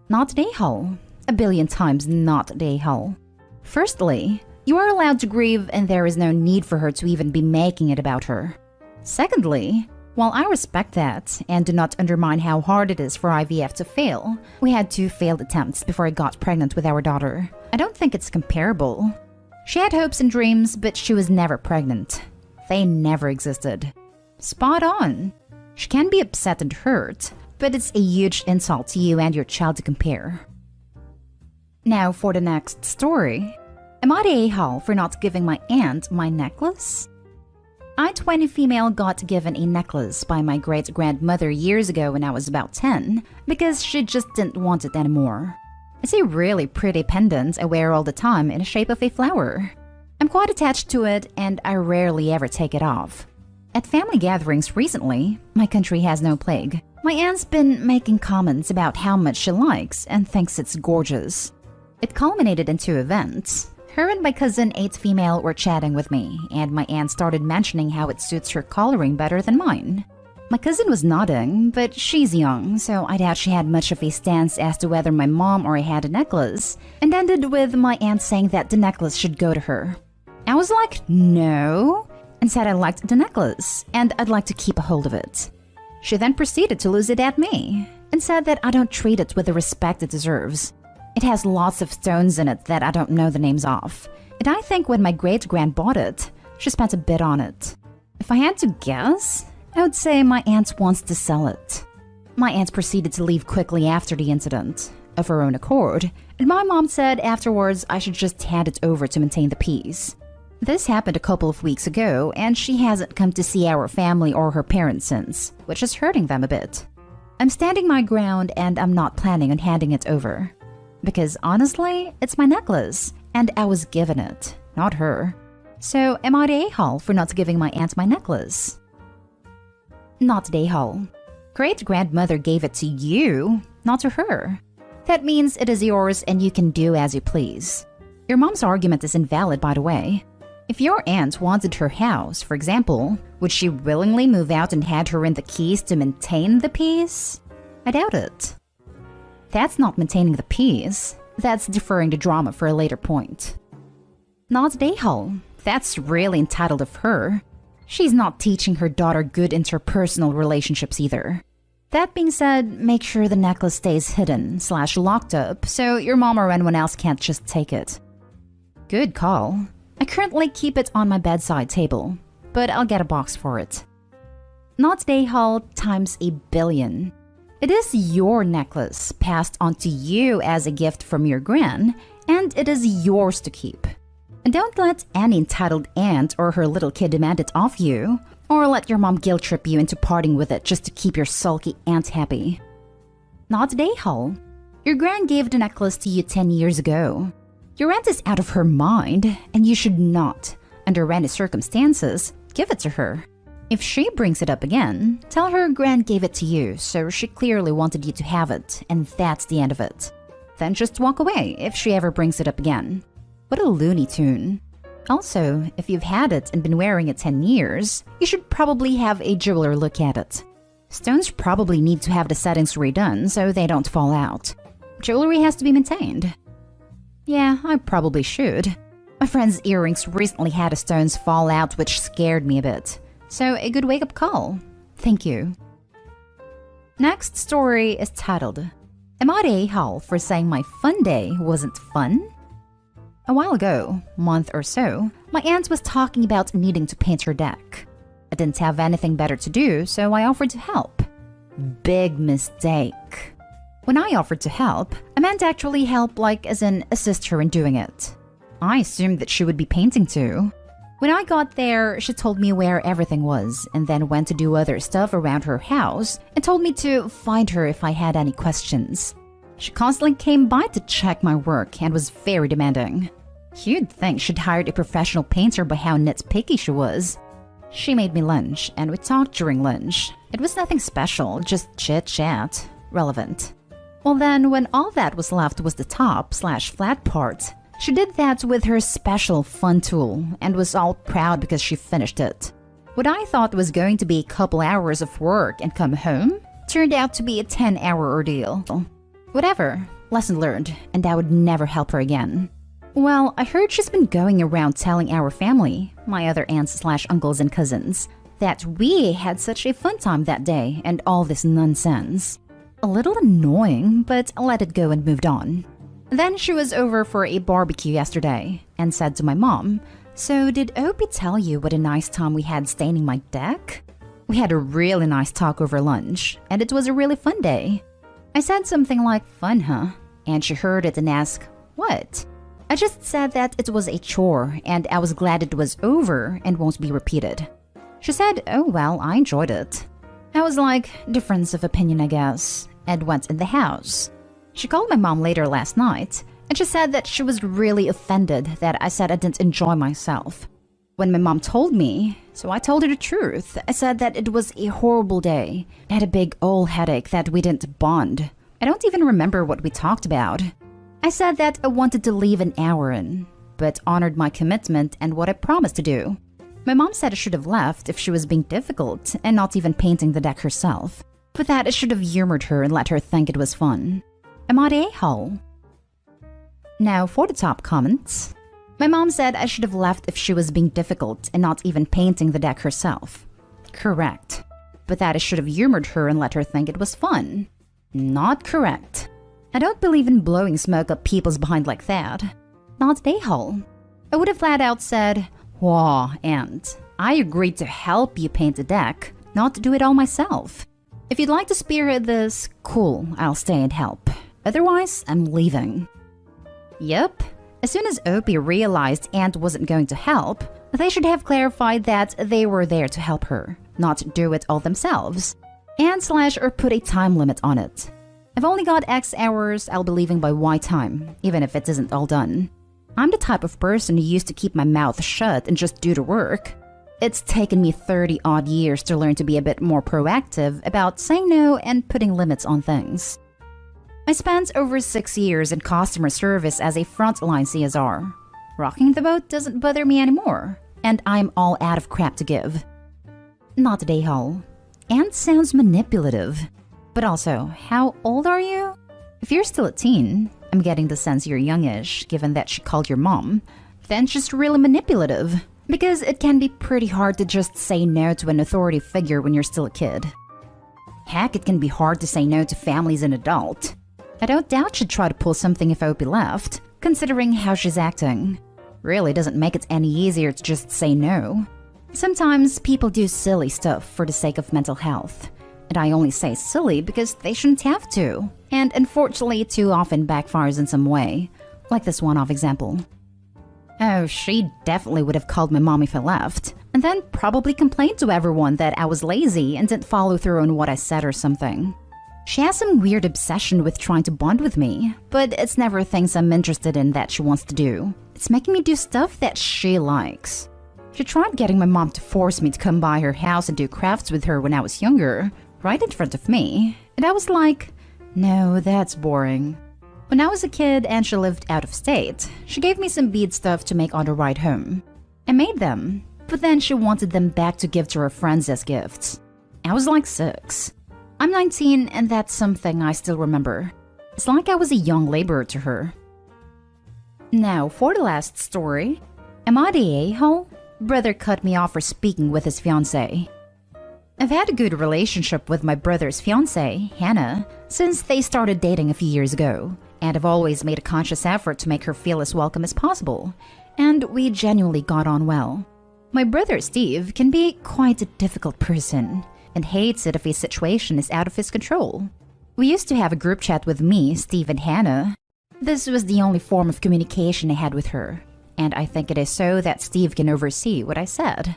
Not the a-hole. A billion times not the a-hole. Firstly, you are allowed to grieve and there is no need for her to even be making it about her. Secondly, while I respect that and do not undermine how hard it is for IVF to fail, we had 2 failed attempts before I got pregnant with our daughter. I don't think it's comparable. She had hopes and dreams, but she was never pregnant. They never existed. Spot on. She can be upset and hurt, but it's a huge insult to you and your child to compare. Now for the next story. Am I the a-hole for not giving my aunt my necklace? I, 20 female, got given a necklace by my great-grandmother years ago when I was about 10 because she just didn't want it anymore. It's a really pretty pendant I wear all the time in the shape of a flower. I'm quite attached to it and I rarely ever take it off. At family gatherings recently, my country has no plague, my aunt's been making comments about how much she likes and thinks it's gorgeous. It culminated in 2 events. Her and my cousin, 8 female, were chatting with me, and my aunt started mentioning how it suits her coloring better than mine. My cousin was nodding, but she's young, so I doubt she had much of a stance as to whether my mom or I had a necklace, and ended with my aunt saying that the necklace should go to her. I was like, no, and said I liked the necklace, and I'd like to keep a hold of it. She then proceeded to lose it at me, and said that I don't treat it with the respect it deserves. It has lots of stones in it that I don't know the names of, and I think when my great-grand bought it, she spent a bit on it. If I had to guess, I would say my aunt wants to sell it. My aunt proceeded to leave quickly after the incident, of her own accord, and my mom said afterwards I should just hand it over to maintain the peace. This happened a couple of weeks ago, and she hasn't come to see our family or her parents since, which is hurting them a bit. I'm standing my ground and I'm not planning on handing it over. Because honestly, it's my necklace, and I was given it, not her. So am I the a-hole for not giving my aunt my necklace? Not the a-hole. Great-grandmother gave it to you, not to her. That means it is yours and you can do as you please. Your mom's argument is invalid, by the way. If your aunt wanted her house, for example, would she willingly move out and hand her in the keys to maintain the peace? I doubt it. That's not maintaining the peace. That's deferring the drama for a later point. Not the a-hole. That's really entitled of her. She's not teaching her daughter good interpersonal relationships either. That being said, make sure the necklace stays hidden/locked up so your mom or anyone else can't just take it. Good call. I currently keep it on my bedside table, but I'll get a box for it. Not the a-hole times a billion. It is your necklace passed on to you as a gift from your gran, and it is yours to keep. And don't let any entitled aunt or her little kid demand it off you, or let your mom guilt trip you into parting with it just to keep your sulky aunt happy. Not the a-hole. Your gran gave the necklace to you 10 years ago. Your aunt is out of her mind, and you should not, under any circumstances, give it to her. If she brings it up again, tell her gran gave it to you, so she clearly wanted you to have it, and that's the end of it. Then just walk away if she ever brings it up again. What a Looney Tune. Also, if you've had it and been wearing it 10 years, you should probably have a jeweler look at it. Stones probably need to have the settings redone so they don't fall out. Jewelry has to be maintained. Yeah, I probably should. My friend's earrings recently had the stones fall out, which scared me a bit. So a good wake-up call. Thank you. Next story is titled, Am I the a-hole for saying my fun day wasn't fun? A while ago, month or so, my aunt was talking about needing to paint her deck. I didn't have anything better to do, so I offered to help. Big mistake. When I offered to help, I meant actually help like as in assist her in doing it. I assumed that she would be painting too. When I got there, she told me where everything was and then went to do other stuff around her house and told me to find her if I had any questions. She constantly came by to check my work and was very demanding. You'd think she'd hired a professional painter by how nitpicky she was. She made me lunch and we talked during lunch. It was nothing special, just chit-chat. Relevant. Well then, when all that was left was the top/flat part, She did that with her special fun tool and was all proud because she finished it. What I thought was going to be a couple hours of work and come home turned out to be a 10-hour ordeal. Whatever, lesson learned, and that would never help her again. Well, I heard she's been going around telling our family, my other aunts/uncles and cousins, that we had such a fun time that day and all this nonsense. A little annoying, but I let it go and moved on. Then she was over for a barbecue yesterday and said to my mom, "So did Opie tell you what a nice time we had staining my deck?" We had a really nice talk over lunch, and it was a really fun day. I said something like, "Fun, huh?" And she heard it and asked, "What?" I just said that it was a chore and I was glad it was over and won't be repeated. She said, "Oh well, I enjoyed it." I was like, difference of opinion I guess, and went in the house. She called my mom later last night, and she said that she was really offended that I said I didn't enjoy myself. When my mom told me, so I told her the truth. I said that it was a horrible day. I had a big old headache that we didn't bond. I don't even remember what we talked about. I said that I wanted to leave an hour in, but honored my commitment and what I promised to do. My mom said I should have left if she was being difficult and not even painting the deck herself, but that I should have humored her and let her think it was fun. Am I the a-hole? Now for the top comments. My mom said I should have left if she was being difficult and not even painting the deck herself. Correct. But that I should have humored her and let her think it was fun. Not correct. I don't believe in blowing smoke up people's behind like that. Not the a-hole. I would have flat out said, "Whoa, and I agreed to help you paint the deck, not to do it all myself. If you'd like to spearhead this, cool, I'll stay and help. Otherwise, I'm leaving." Yep. As soon as Opie realized Aunt wasn't going to help, they should have clarified that they were there to help her, not do it all themselves. And/or put a time limit on it. I've only got X hours, I'll be leaving by Y time, even if it isn't all done. I'm the type of person who used to keep my mouth shut and just do the work. It's taken me 30-odd years to learn to be a bit more proactive about saying no and putting limits on things. I spent over 6 years in customer service as a frontline CSR. Rocking the boat doesn't bother me anymore, and I'm all out of crap to give. Not a day-hole. And sounds manipulative. But also, how old are you? If you're still a teen, I'm getting the sense you're youngish, given that she called your mom, then she's really manipulative. Because it can be pretty hard to just say no to an authority figure when you're still a kid. Heck, it can be hard to say no to family as an adult. I don't doubt she'd try to pull something if Opie left, considering how she's acting. Really doesn't make it any easier to just say no. Sometimes people do silly stuff for the sake of mental health. And I only say silly because they shouldn't have to. And unfortunately, it too often backfires in some way. Like this one-off example. Oh, she definitely would have called my mom if I left. And then probably complained to everyone that I was lazy and didn't follow through on what I said or something. She has some weird obsession with trying to bond with me, but it's never things I'm interested in that she wants to do. It's making me do stuff that she likes. She tried getting my mom to force me to come by her house and do crafts with her when I was younger, right in front of me, and I was like, no, that's boring. When I was a kid and she lived out of state, she gave me some bead stuff to make on the ride home. I made them, but then she wanted them back to give to her friends as gifts. I was like 6. I'm 19 and that's something I still remember. It's like I was a young laborer to her. Now for the last story. Am I the a-hole? Brother cut me off for speaking with his fiancée. I've had a good relationship with my brother's fiancée, Hannah, since they started dating a few years ago, and I've always made a conscious effort to make her feel as welcome as possible, and we genuinely got on well. My brother Steve can be quite a difficult person, and hates it if a situation is out of his control. We used to have a group chat with me, Steve, and Hannah. This was the only form of communication I had with her, and I think it is so that Steve can oversee what I said.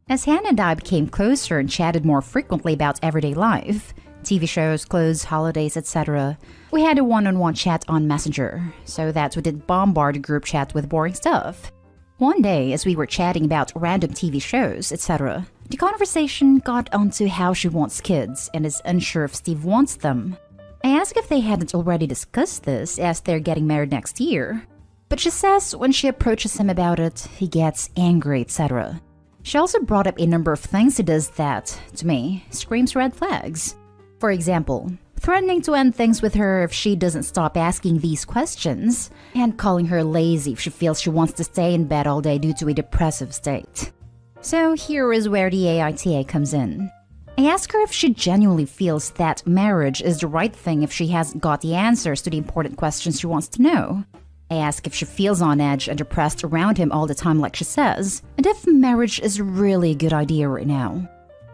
As Hannah and I became closer and chatted more frequently about everyday life, TV shows, clothes, holidays, etc., we had a one-on-one chat on Messenger, so that we didn't bombard the group chat with boring stuff. One day, as we were chatting about random TV shows, etc., the conversation got onto how she wants kids and is unsure if Steve wants them. I asked if they hadn't already discussed this as they're getting married next year, But she says when she approaches him about it, he gets angry, etc. She also brought up a number of things he does that, to me, screams red flags. For example, threatening to end things with her if she doesn't stop asking these questions, and calling her lazy if she feels she wants to stay in bed all day due to a depressive state. So here is where the AITA comes in. I ask her if she genuinely feels that marriage is the right thing if she hasn't got the answers to the important questions she wants to know. I ask if she feels on edge and depressed around him all the time like she says, and if marriage is really a good idea right now.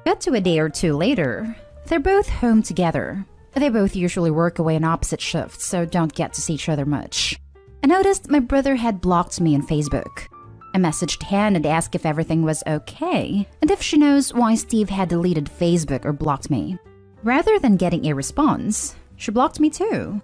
Cut to a day or two later, they're both home together. They both usually work away on opposite shifts, so don't get to see each other much. I noticed my brother had blocked me on Facebook. I messaged Han and asked if everything was okay, and if she knows why Steve had deleted Facebook or blocked me. Rather than getting a response, she blocked me too.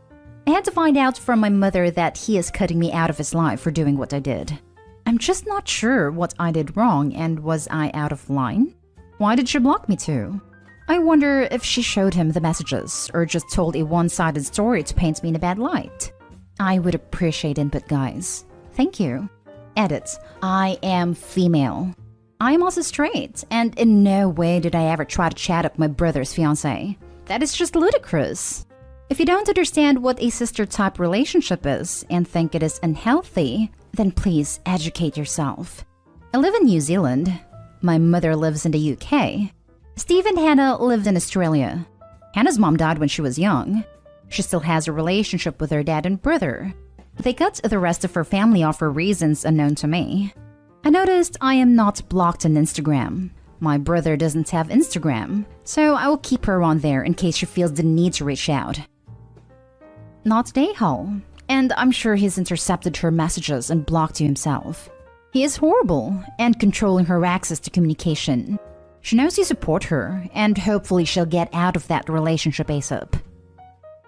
I had to find out from my mother that he is cutting me out of his life for doing what I did. I'm just not sure what I did wrong, and was I out of line? Why did she block me too? I wonder if she showed him the messages, or just told a one-sided story to paint me in a bad light. I would appreciate input, guys. Thank you. Edit. I am female. I am also straight, and in no way did I ever try to chat up my brother's fiancé. That is just ludicrous. If you don't understand what a sister-type relationship is and think it is unhealthy, then please educate yourself. I live in New Zealand. My mother lives in the UK. Steve and Hannah lived in Australia. Hannah's mom died when she was young. She still has a relationship with her dad and brother. They cut the rest of her family off for reasons unknown to me. I noticed I am not blocked on Instagram. My brother doesn't have Instagram, so I will keep her on there in case she feels the need to reach out. Not Dayhall, and I'm sure he's intercepted her messages and blocked you himself. He is horrible and controlling her access to communication. She knows you support her, and hopefully she'll get out of that relationship ASAP.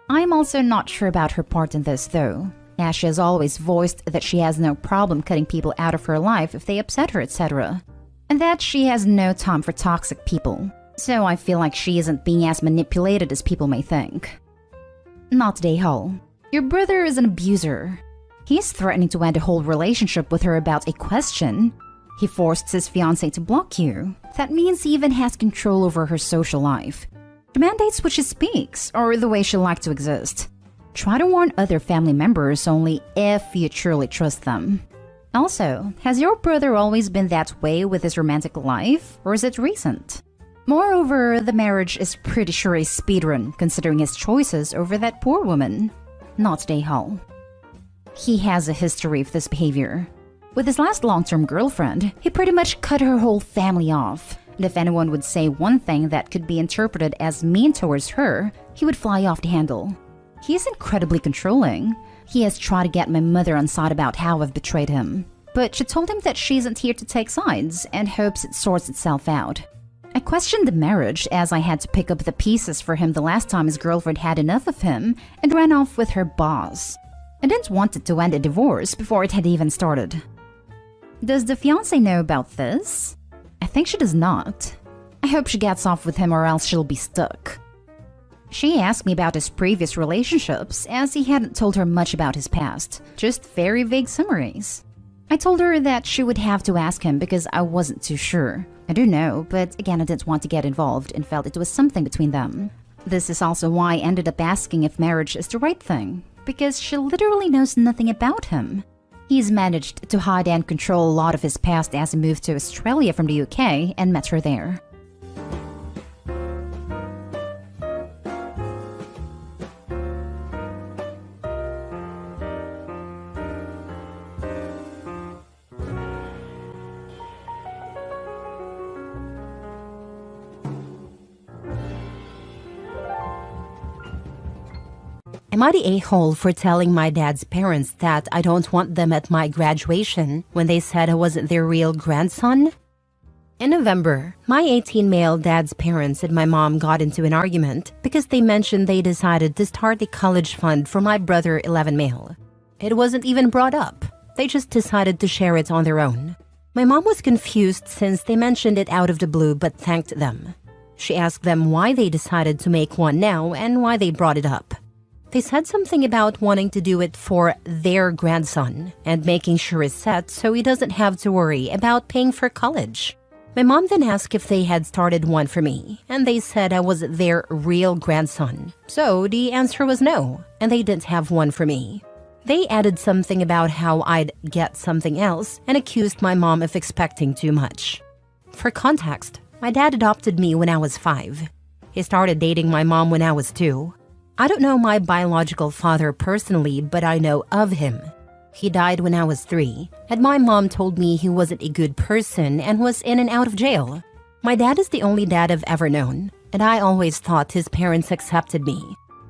I'm also not sure about her part in this though, as she has always voiced that she has no problem cutting people out of her life if they upset her, etc. And that she has no time for toxic people. So I feel like she isn't being as manipulated as people may think. Not Dayhall. Your brother is an abuser. He's threatening to end a whole relationship with her about a question. He forced his fiancée to block you. That means he even has control over her social life. She mandates what she speaks, or the way she likes to exist. Try to warn other family members only if you truly trust them. Also, has your brother always been that way with his romantic life, or is it recent? Moreover, the marriage is pretty sure a speedrun, considering his choices over that poor woman. Not Dayhall. He has a history of this behavior. With his last long-term girlfriend, he pretty much cut her whole family off. And if anyone would say one thing that could be interpreted as mean towards her, he would fly off the handle. He is incredibly controlling. He has tried to get my mother on side about how I've betrayed him. But she told him that she isn't here to take sides and hopes it sorts itself out. I questioned the marriage as I had to pick up the pieces for him the last time his girlfriend had enough of him and ran off with her boss. I didn't want it to end a divorce before it had even started. Does the fiancé know about this? I think she does not. I hope she gets off with him or else she'll be stuck. She asked me about his previous relationships as he hadn't told her much about his past, just very vague summaries. I told her that she would have to ask him because I wasn't too sure. I do know, but again I didn't want to get involved and felt it was something between them. This is also why I ended up asking if marriage is the right thing, because she literally knows nothing about him. He's managed to hide and control a lot of his past as he moved to Australia from the UK and met her there. Am I the a-hole for telling my dad's parents that I don't want them at my graduation when they said I wasn't their real grandson? In November, my 18-male dad's parents and my mom got into an argument because they mentioned they decided to start a college fund for my brother 11-male. It wasn't even brought up. They just decided to share it on their own. My mom was confused since they mentioned it out of the blue but thanked them. She asked them why they decided to make one now and why they brought it up. They said something about wanting to do it for their grandson and making sure he's set so he doesn't have to worry about paying for college. My mom then asked if they had started one for me, and they said I wasn't their real grandson. So the answer was no, and they didn't have one for me. They added something about how I'd get something else and accused my mom of expecting too much. For context, my dad adopted me when I was 5. He started dating my mom when I was 2. I don't know my biological father personally, but I know of him. He died when I was 3, and my mom told me he wasn't a good person and was in and out of jail. My dad is the only dad I've ever known, and I always thought his parents accepted me.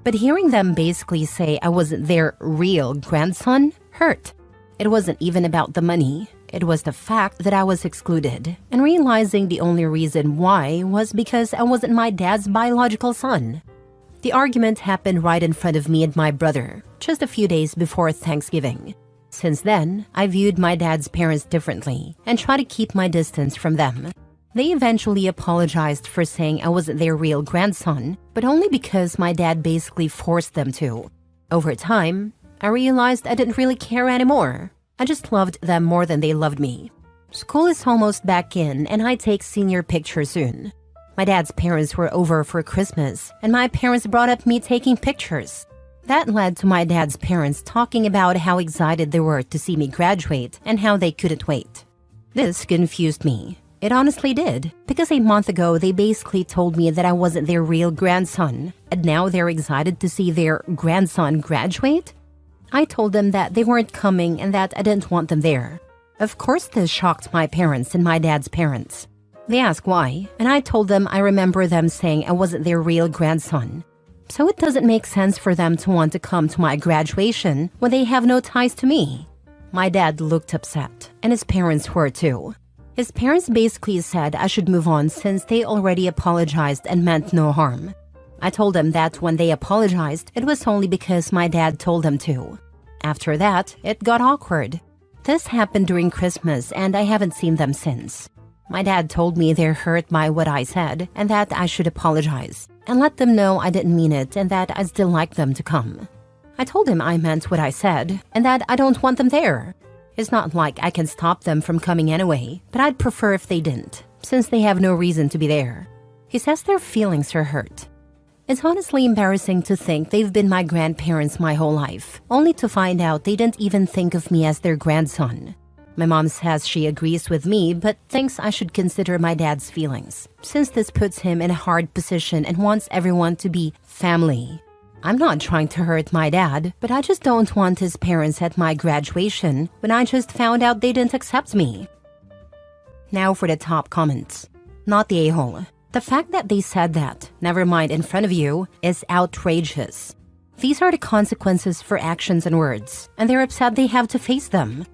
But hearing them basically say I wasn't their real grandson hurt. It wasn't even about the money. It was the fact that I was excluded, and realizing the only reason why was because I wasn't my dad's biological son. The argument happened right in front of me and my brother, just a few days before Thanksgiving. Since then, I viewed my dad's parents differently and tried to keep my distance from them. They eventually apologized for saying I wasn't their real grandson, but only because my dad basically forced them to. Over time, I realized I didn't really care anymore. I just loved them more than they loved me. School is almost back in, and I take senior pictures soon. My dad's parents were over for Christmas, and my parents brought up me taking pictures. That led to my dad's parents talking about how excited they were to see me graduate and how they couldn't wait. This confused me. It honestly did, because a month ago they basically told me that I wasn't their real grandson, and now they're excited to see their grandson graduate? I told them that they weren't coming and that I didn't want them there. Of course this shocked my parents and my dad's parents. They asked why, and I told them I remember them saying I wasn't their real grandson. So it doesn't make sense for them to want to come to my graduation when they have no ties to me. My dad looked upset, and his parents were too. His parents basically said I should move on since they already apologized and meant no harm. I told them that when they apologized, it was only because my dad told them to. After that, it got awkward. This happened during Christmas, and I haven't seen them since. My dad told me they're hurt by what I said and that I should apologize and let them know I didn't mean it and that I'd still like them to come. I told him I meant what I said and that I don't want them there. It's not like I can stop them from coming anyway, but I'd prefer if they didn't, since they have no reason to be there. He says their feelings are hurt. It's honestly embarrassing to think they've been my grandparents my whole life, only to find out they didn't even think of me as their grandson. My mom says she agrees with me, but thinks I should consider my dad's feelings, since this puts him in a hard position and wants everyone to be family. I'm not trying to hurt my dad, but I just don't want his parents at my graduation when I just found out they didn't accept me. Now for the top comments. Not the a-hole. The fact that they said that, never mind in front of you, is outrageous. These are the consequences for actions and words, and they're upset they have to face them.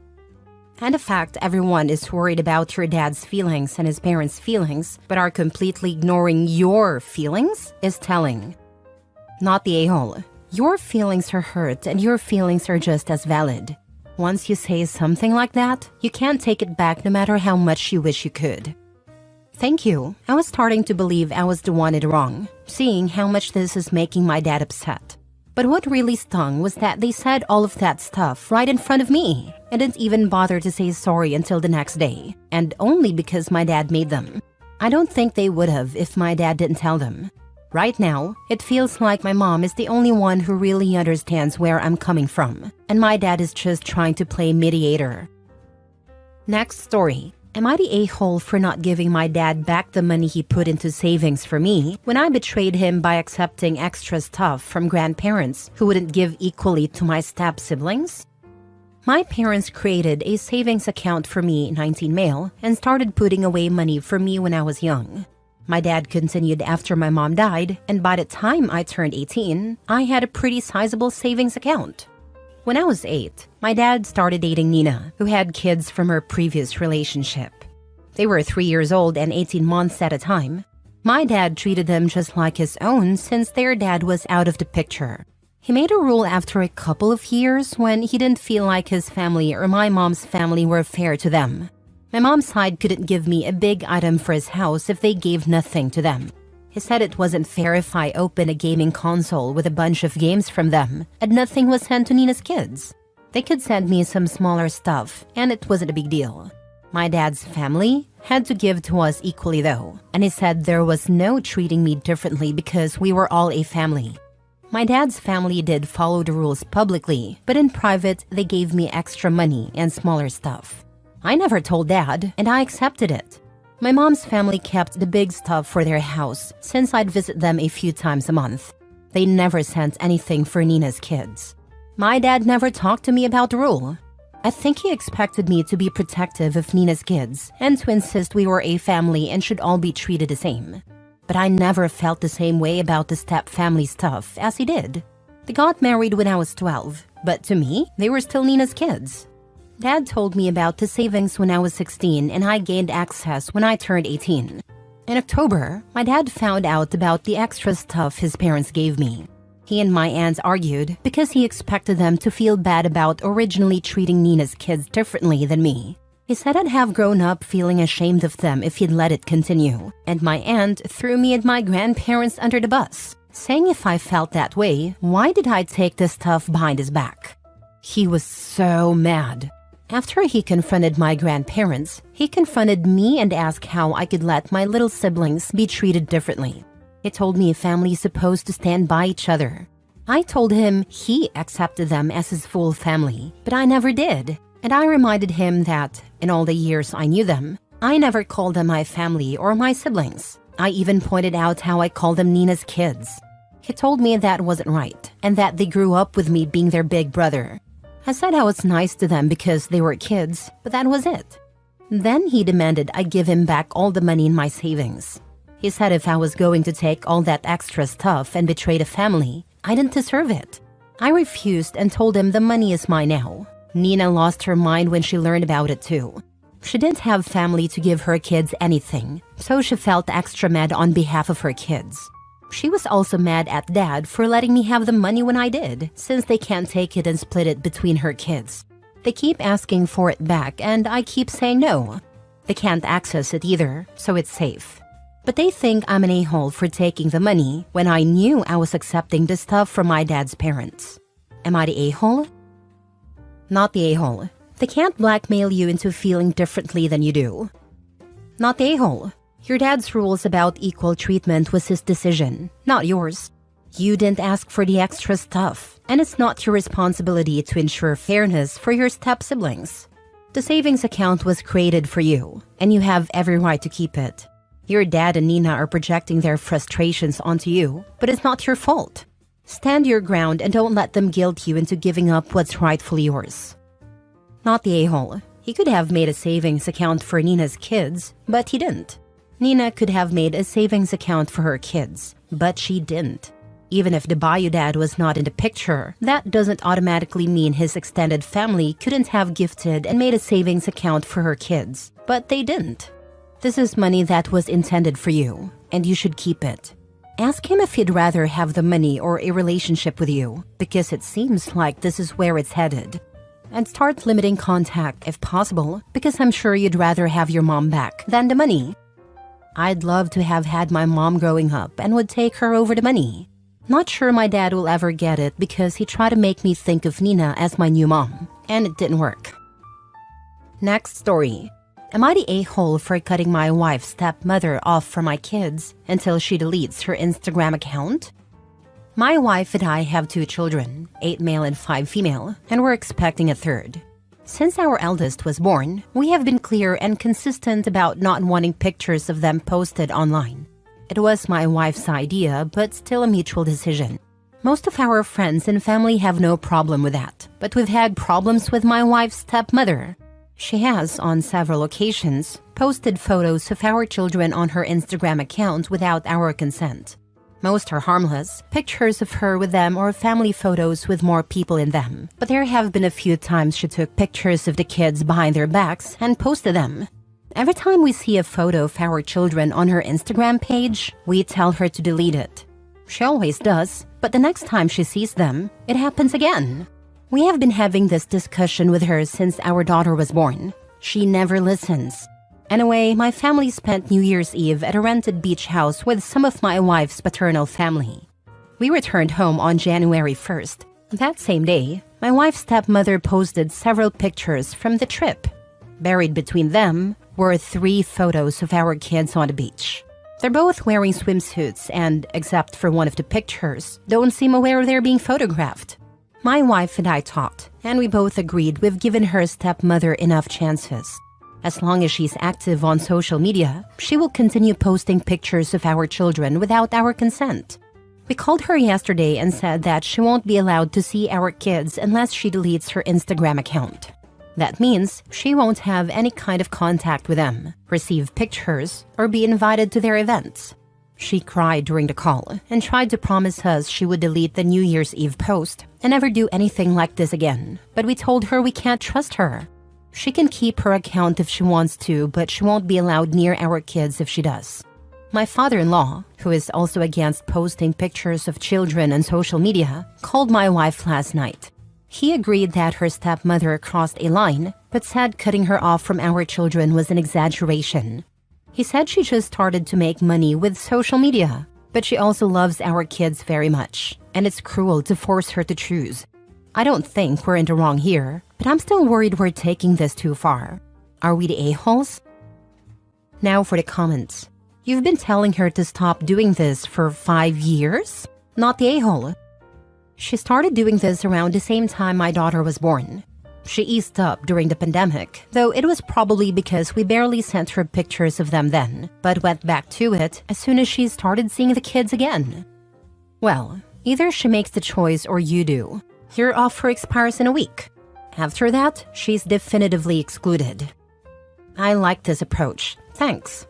And the fact everyone is worried about your dad's feelings and his parents' feelings, but are completely ignoring your feelings, is telling. Not the a-hole. Your feelings are hurt and your feelings are just as valid. Once you say something like that, you can't take it back no matter how much you wish you could. Thank you. I was starting to believe I was the one in the wrong, seeing how much this is making my dad upset. But what really stung was that they said all of that stuff right in front of me and didn't even bother to say sorry until the next day, and only because my dad made them. I don't think they would have if my dad didn't tell them. Right now, it feels like my mom is the only one who really understands where I'm coming from, and my dad is just trying to play mediator. Next story. Am I the a-hole for not giving my dad back the money he put into savings for me when I betrayed him by accepting extra stuff from grandparents who wouldn't give equally to my step-siblings? My parents created a savings account for me, 19 male, and started putting away money for me when I was young. My dad continued after my mom died, and by the time I turned 18, I had a pretty sizable savings account. When I was 8, my dad started dating Nina, who had kids from her previous relationship. They were 3 years old and 18 months at a time. My dad treated them just like his own since their dad was out of the picture. He made a rule after a couple of years when he didn't feel like his family or my mom's family were fair to them. My mom's side couldn't give me a big item for his house if they gave nothing to them. He said it wasn't fair if I opened a gaming console with a bunch of games from them and nothing was sent to Nina's kids. They could send me some smaller stuff, and it wasn't a big deal. My dad's family had to give to us equally though, and he said there was no treating me differently because we were all a family. My dad's family did follow the rules publicly, but in private they gave me extra money and smaller stuff. I never told Dad, and I accepted it. My mom's family kept the big stuff for their house since I'd visit them a few times a month. They never sent anything for Nina's kids. My dad never talked to me about the rule. I think he expected me to be protective of Nina's kids and to insist we were a family and should all be treated the same. But I never felt the same way about the step-family stuff as he did. They got married when I was 12, but to me, they were still Nina's kids. Dad told me about the savings when I was 16 and I gained access when I turned 18. In October, my dad found out about the extra stuff his parents gave me. He and my aunts argued because he expected them to feel bad about originally treating Nina's kids differently than me. He said I'd have grown up feeling ashamed of them if he'd let it continue, and my aunt threw me and my grandparents under the bus, saying if I felt that way, why did I take this stuff behind his back? He was so mad. After he confronted my grandparents, he confronted me and asked how I could let my little siblings be treated differently. He told me a family is supposed to stand by each other. I told him he accepted them as his full family, but I never did. And I reminded him that, in all the years I knew them, I never called them my family or my siblings. I even pointed out how I called them Nina's kids. He told me that wasn't right, and that they grew up with me being their big brother. I said I was nice to them because they were kids, but that was it. Then he demanded I give him back all the money in my savings. He said if I was going to take all that extra stuff and betray the family, I didn't deserve it. I refused and told him the money is mine now. Nina lost her mind when she learned about it too. She didn't have family to give her kids anything, so she felt extra mad on behalf of her kids. She was also mad at Dad for letting me have the money when I did, since they can't take it and split it between her kids. They keep asking for it back and I keep saying no. They can't access it either, so it's safe. But they think I'm an a-hole for taking the money when I knew I was accepting the stuff from my dad's parents. Am I the a-hole? Not the a-hole. They can't blackmail you into feeling differently than you do. Not the a-hole. Your dad's rules about equal treatment was his decision, not yours. You didn't ask for the extra stuff, and it's not your responsibility to ensure fairness for your step-siblings. The savings account was created for you, and you have every right to keep it. Your dad and Nina are projecting their frustrations onto you, but it's not your fault. Stand your ground and don't let them guilt you into giving up what's rightfully yours. Not the a-hole. He could have made a savings account for Nina's kids, but he didn't. Nina could have made a savings account for her kids, but she didn't. Even if the bio dad was not in the picture, that doesn't automatically mean his extended family couldn't have gifted and made a savings account for her kids, but they didn't. This is money that was intended for you, and you should keep it. Ask him if he'd rather have the money or a relationship with you, because it seems like this is where it's headed. And start limiting contact if possible, because I'm sure you'd rather have your mom back than the money. I'd love to have had my mom growing up and would take her over the money. Not sure my dad will ever get it because he tried to make me think of Nina as my new mom, and it didn't work. Next story. Am I the a-hole for cutting my wife's stepmother off from my kids until she deletes her Instagram account? My wife and I have 2 children, 8 male and 5 female, and we're expecting a third. Since our eldest was born, we have been clear and consistent about not wanting pictures of them posted online. It was my wife's idea, but still a mutual decision. Most of our friends and family have no problem with that, but we've had problems with my wife's stepmother. She has, on several occasions, posted photos of our children on her Instagram account without our consent. Most are harmless, pictures of her with them or family photos with more people in them. But there have been a few times she took pictures of the kids behind their backs and posted them. Every time we see a photo of our children on her Instagram page, we tell her to delete it. She always does, but the next time she sees them, it happens again. We have been having this discussion with her since our daughter was born. She never listens. Anyway, my family spent New Year's Eve at a rented beach house with some of my wife's paternal family. We returned home on January 1st. That same day, my wife's stepmother posted several pictures from the trip. Buried between them were 3 photos of our kids on the beach. They're both wearing swimsuits and, except for one of the pictures, don't seem aware they're being photographed. My wife and I talked, and we both agreed we've given her stepmother enough chances. As long as she's active on social media, she will continue posting pictures of our children without our consent. We called her yesterday and said that she won't be allowed to see our kids unless she deletes her Instagram account. That means she won't have any kind of contact with them, receive pictures, or be invited to their events. She cried during the call and tried to promise us she would delete the New Year's Eve post and never do anything like this again, but we told her we can't trust her. She can keep her account if she wants to, but she won't be allowed near our kids if she does. My father-in-law, who is also against posting pictures of children on social media, called my wife last night. He agreed that her stepmother crossed a line, but said cutting her off from our children was an exaggeration. He said she just started to make money with social media, but she also loves our kids very much, and it's cruel to force her to choose. I don't think we're in the wrong here, but I'm still worried we're taking this too far. Are we the a-holes? Now for the comments. You've been telling her to stop doing this for 5 years? Not the a-hole. She started doing this around the same time my daughter was born. She eased up during the pandemic, though it was probably because we barely sent her pictures of them then, but went back to it as soon as she started seeing the kids again. Well, either she makes the choice or you do. Your offer expires in a week. After that, she's definitively excluded. I like this approach. Thanks.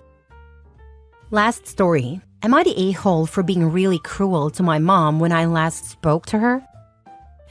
Last story. Am I the a-hole for being really cruel to my mom when I last spoke to her?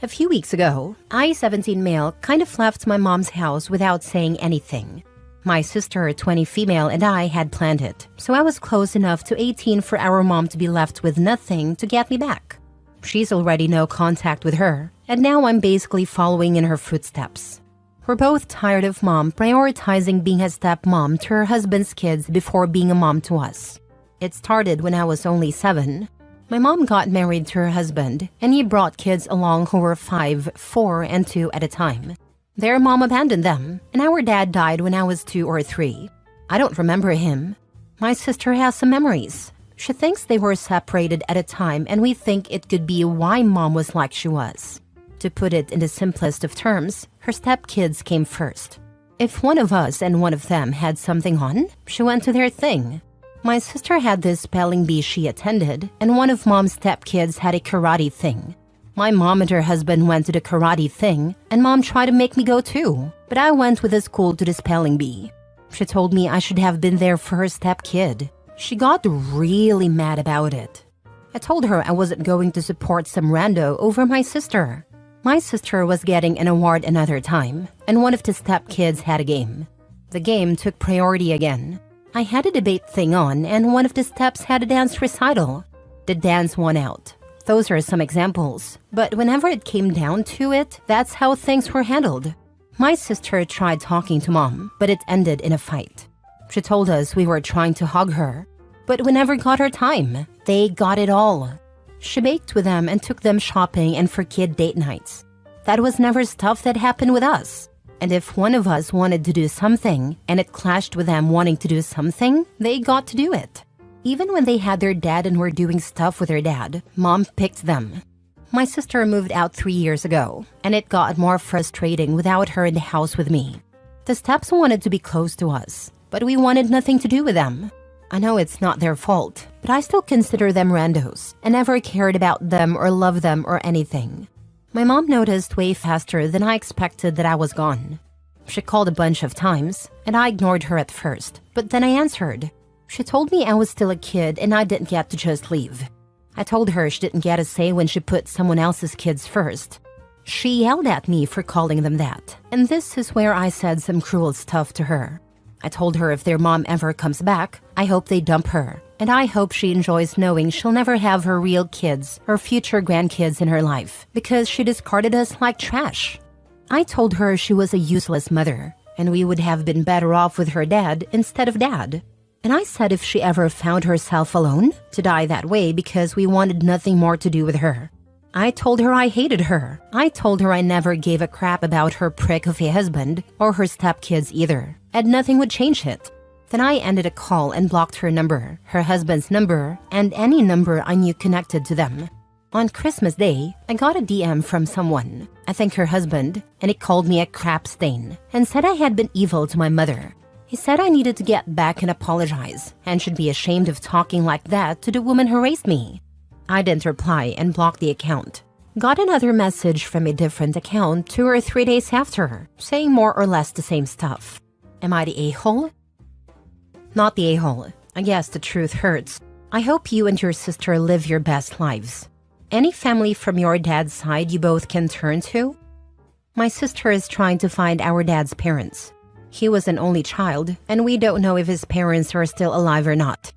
A few weeks ago, I, 17 male, kind of left my mom's house without saying anything. My sister, 20 female, and I had planned it, so I was close enough to 18 for our mom to be left with nothing to get me back. She's already no contact with her, and now I'm basically following in her footsteps. We're both tired of mom prioritizing being a stepmom to her husband's kids before being a mom to us. It started when I was only 7. My mom got married to her husband, and he brought kids along who were 5, 4, and 2 at a time. Their mom abandoned them, and our dad died when I was 2 or 3. I don't remember him. My sister has some memories. She thinks they were separated at a time, and we think it could be why mom was like she was. To put it in the simplest of terms, her stepkids came first. If one of us and one of them had something on, she went to their thing. My sister had this spelling bee she attended, and one of mom's stepkids had a karate thing. My mom and her husband went to the karate thing, and mom tried to make me go too, but I went with the school to the spelling bee. She told me I should have been there for her stepkid. She got really mad about it. I told her I wasn't going to support some rando over my sister. My sister was getting an award another time, and one of the stepkids had a game. The game took priority again. I had a debate thing on, and one of the steps had a dance recital. The dance won out. Those are some examples, but whenever it came down to it, that's how things were handled. My sister tried talking to mom, but it ended in a fight. She told us we were trying to hug her, but we never got her time. They got it all. She baked with them and took them shopping and for kid date nights. That was never stuff that happened with us. And if one of us wanted to do something, and it clashed with them wanting to do something, they got to do it. Even when they had their dad and were doing stuff with their dad, mom picked them. My sister moved out 3 years ago, and it got more frustrating without her in the house with me. The steps wanted to be close to us, but we wanted nothing to do with them. I know it's not their fault, but I still consider them randos, and never cared about them or loved them or anything. My mom noticed way faster than I expected that I was gone. She called a bunch of times, and I ignored her at first, but then I answered. She told me I was still a kid and I didn't get to just leave. I told her she didn't get a say when she put someone else's kids first. She yelled at me for calling them that, and this is where I said some cruel stuff to her. I told her if their mom ever comes back, I hope they dump her, and I hope she enjoys knowing she'll never have her real kids or future grandkids in her life because she discarded us like trash. I told her she was a useless mother, and we would have been better off with her dad instead of dad. And I said if she ever found herself alone, to die that way because we wanted nothing more to do with her. I told her I hated her. I told her I never gave a crap about her prick of a husband or her stepkids either, and nothing would change it. Then I ended a call and blocked her number, her husband's number, and any number I knew connected to them. On Christmas Day, I got a DM from someone, I think her husband, and he called me a crap stain and said I had been evil to my mother. He said I needed to get back and apologize and should be ashamed of talking like that to the woman who raised me. I didn't reply and blocked the account. Got another message from a different account 2 or 3 days after, saying more or less the same stuff. Am I the a-hole? Not the a-hole. I guess the truth hurts. I hope you and your sister live your best lives. Any family from your dad's side you both can turn to? My sister is trying to find our dad's parents. He was an only child, and we don't know if his parents are still alive or not.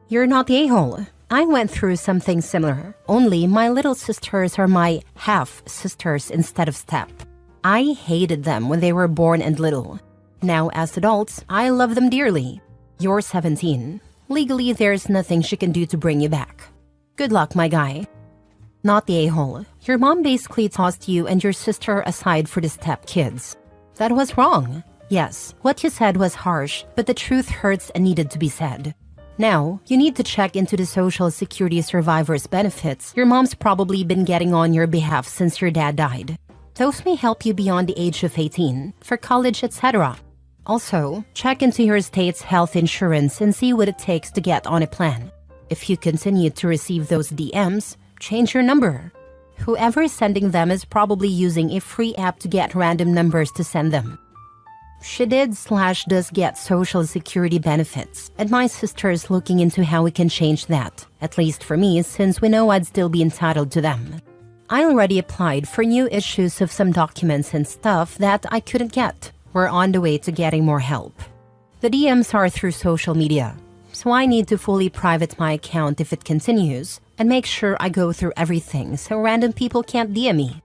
You're not the a-hole. I went through something similar, only my little sisters are my half-sisters instead of step. I hated them when they were born and little. Now, as adults, I love them dearly. You're 17. Legally, there's nothing she can do to bring you back. Good luck, my guy. Not the a-hole. Your mom basically tossed you and your sister aside for the step kids. That was wrong. Yes, what you said was harsh, but the truth hurts and needed to be said. Now, you need to check into the Social Security survivors benefits your mom's probably been getting on your behalf since your dad died. Those may help you beyond the age of 18, for college, etc. Also, check into your state's health insurance and see what it takes to get on a plan. If you continue to receive those DMs, change your number. Whoever is sending them is probably using a free app to get random numbers to send them. She did/does get Social Security benefits, and my sister is looking into how we can change that, at least for me, since we know I'd still be entitled to them. I already applied for new issues of some documents and stuff that I couldn't get. We're on the way to getting more help. The DMs are through social media, so I need to fully private my account if it continues, and make sure I go through everything so random people can't DM me.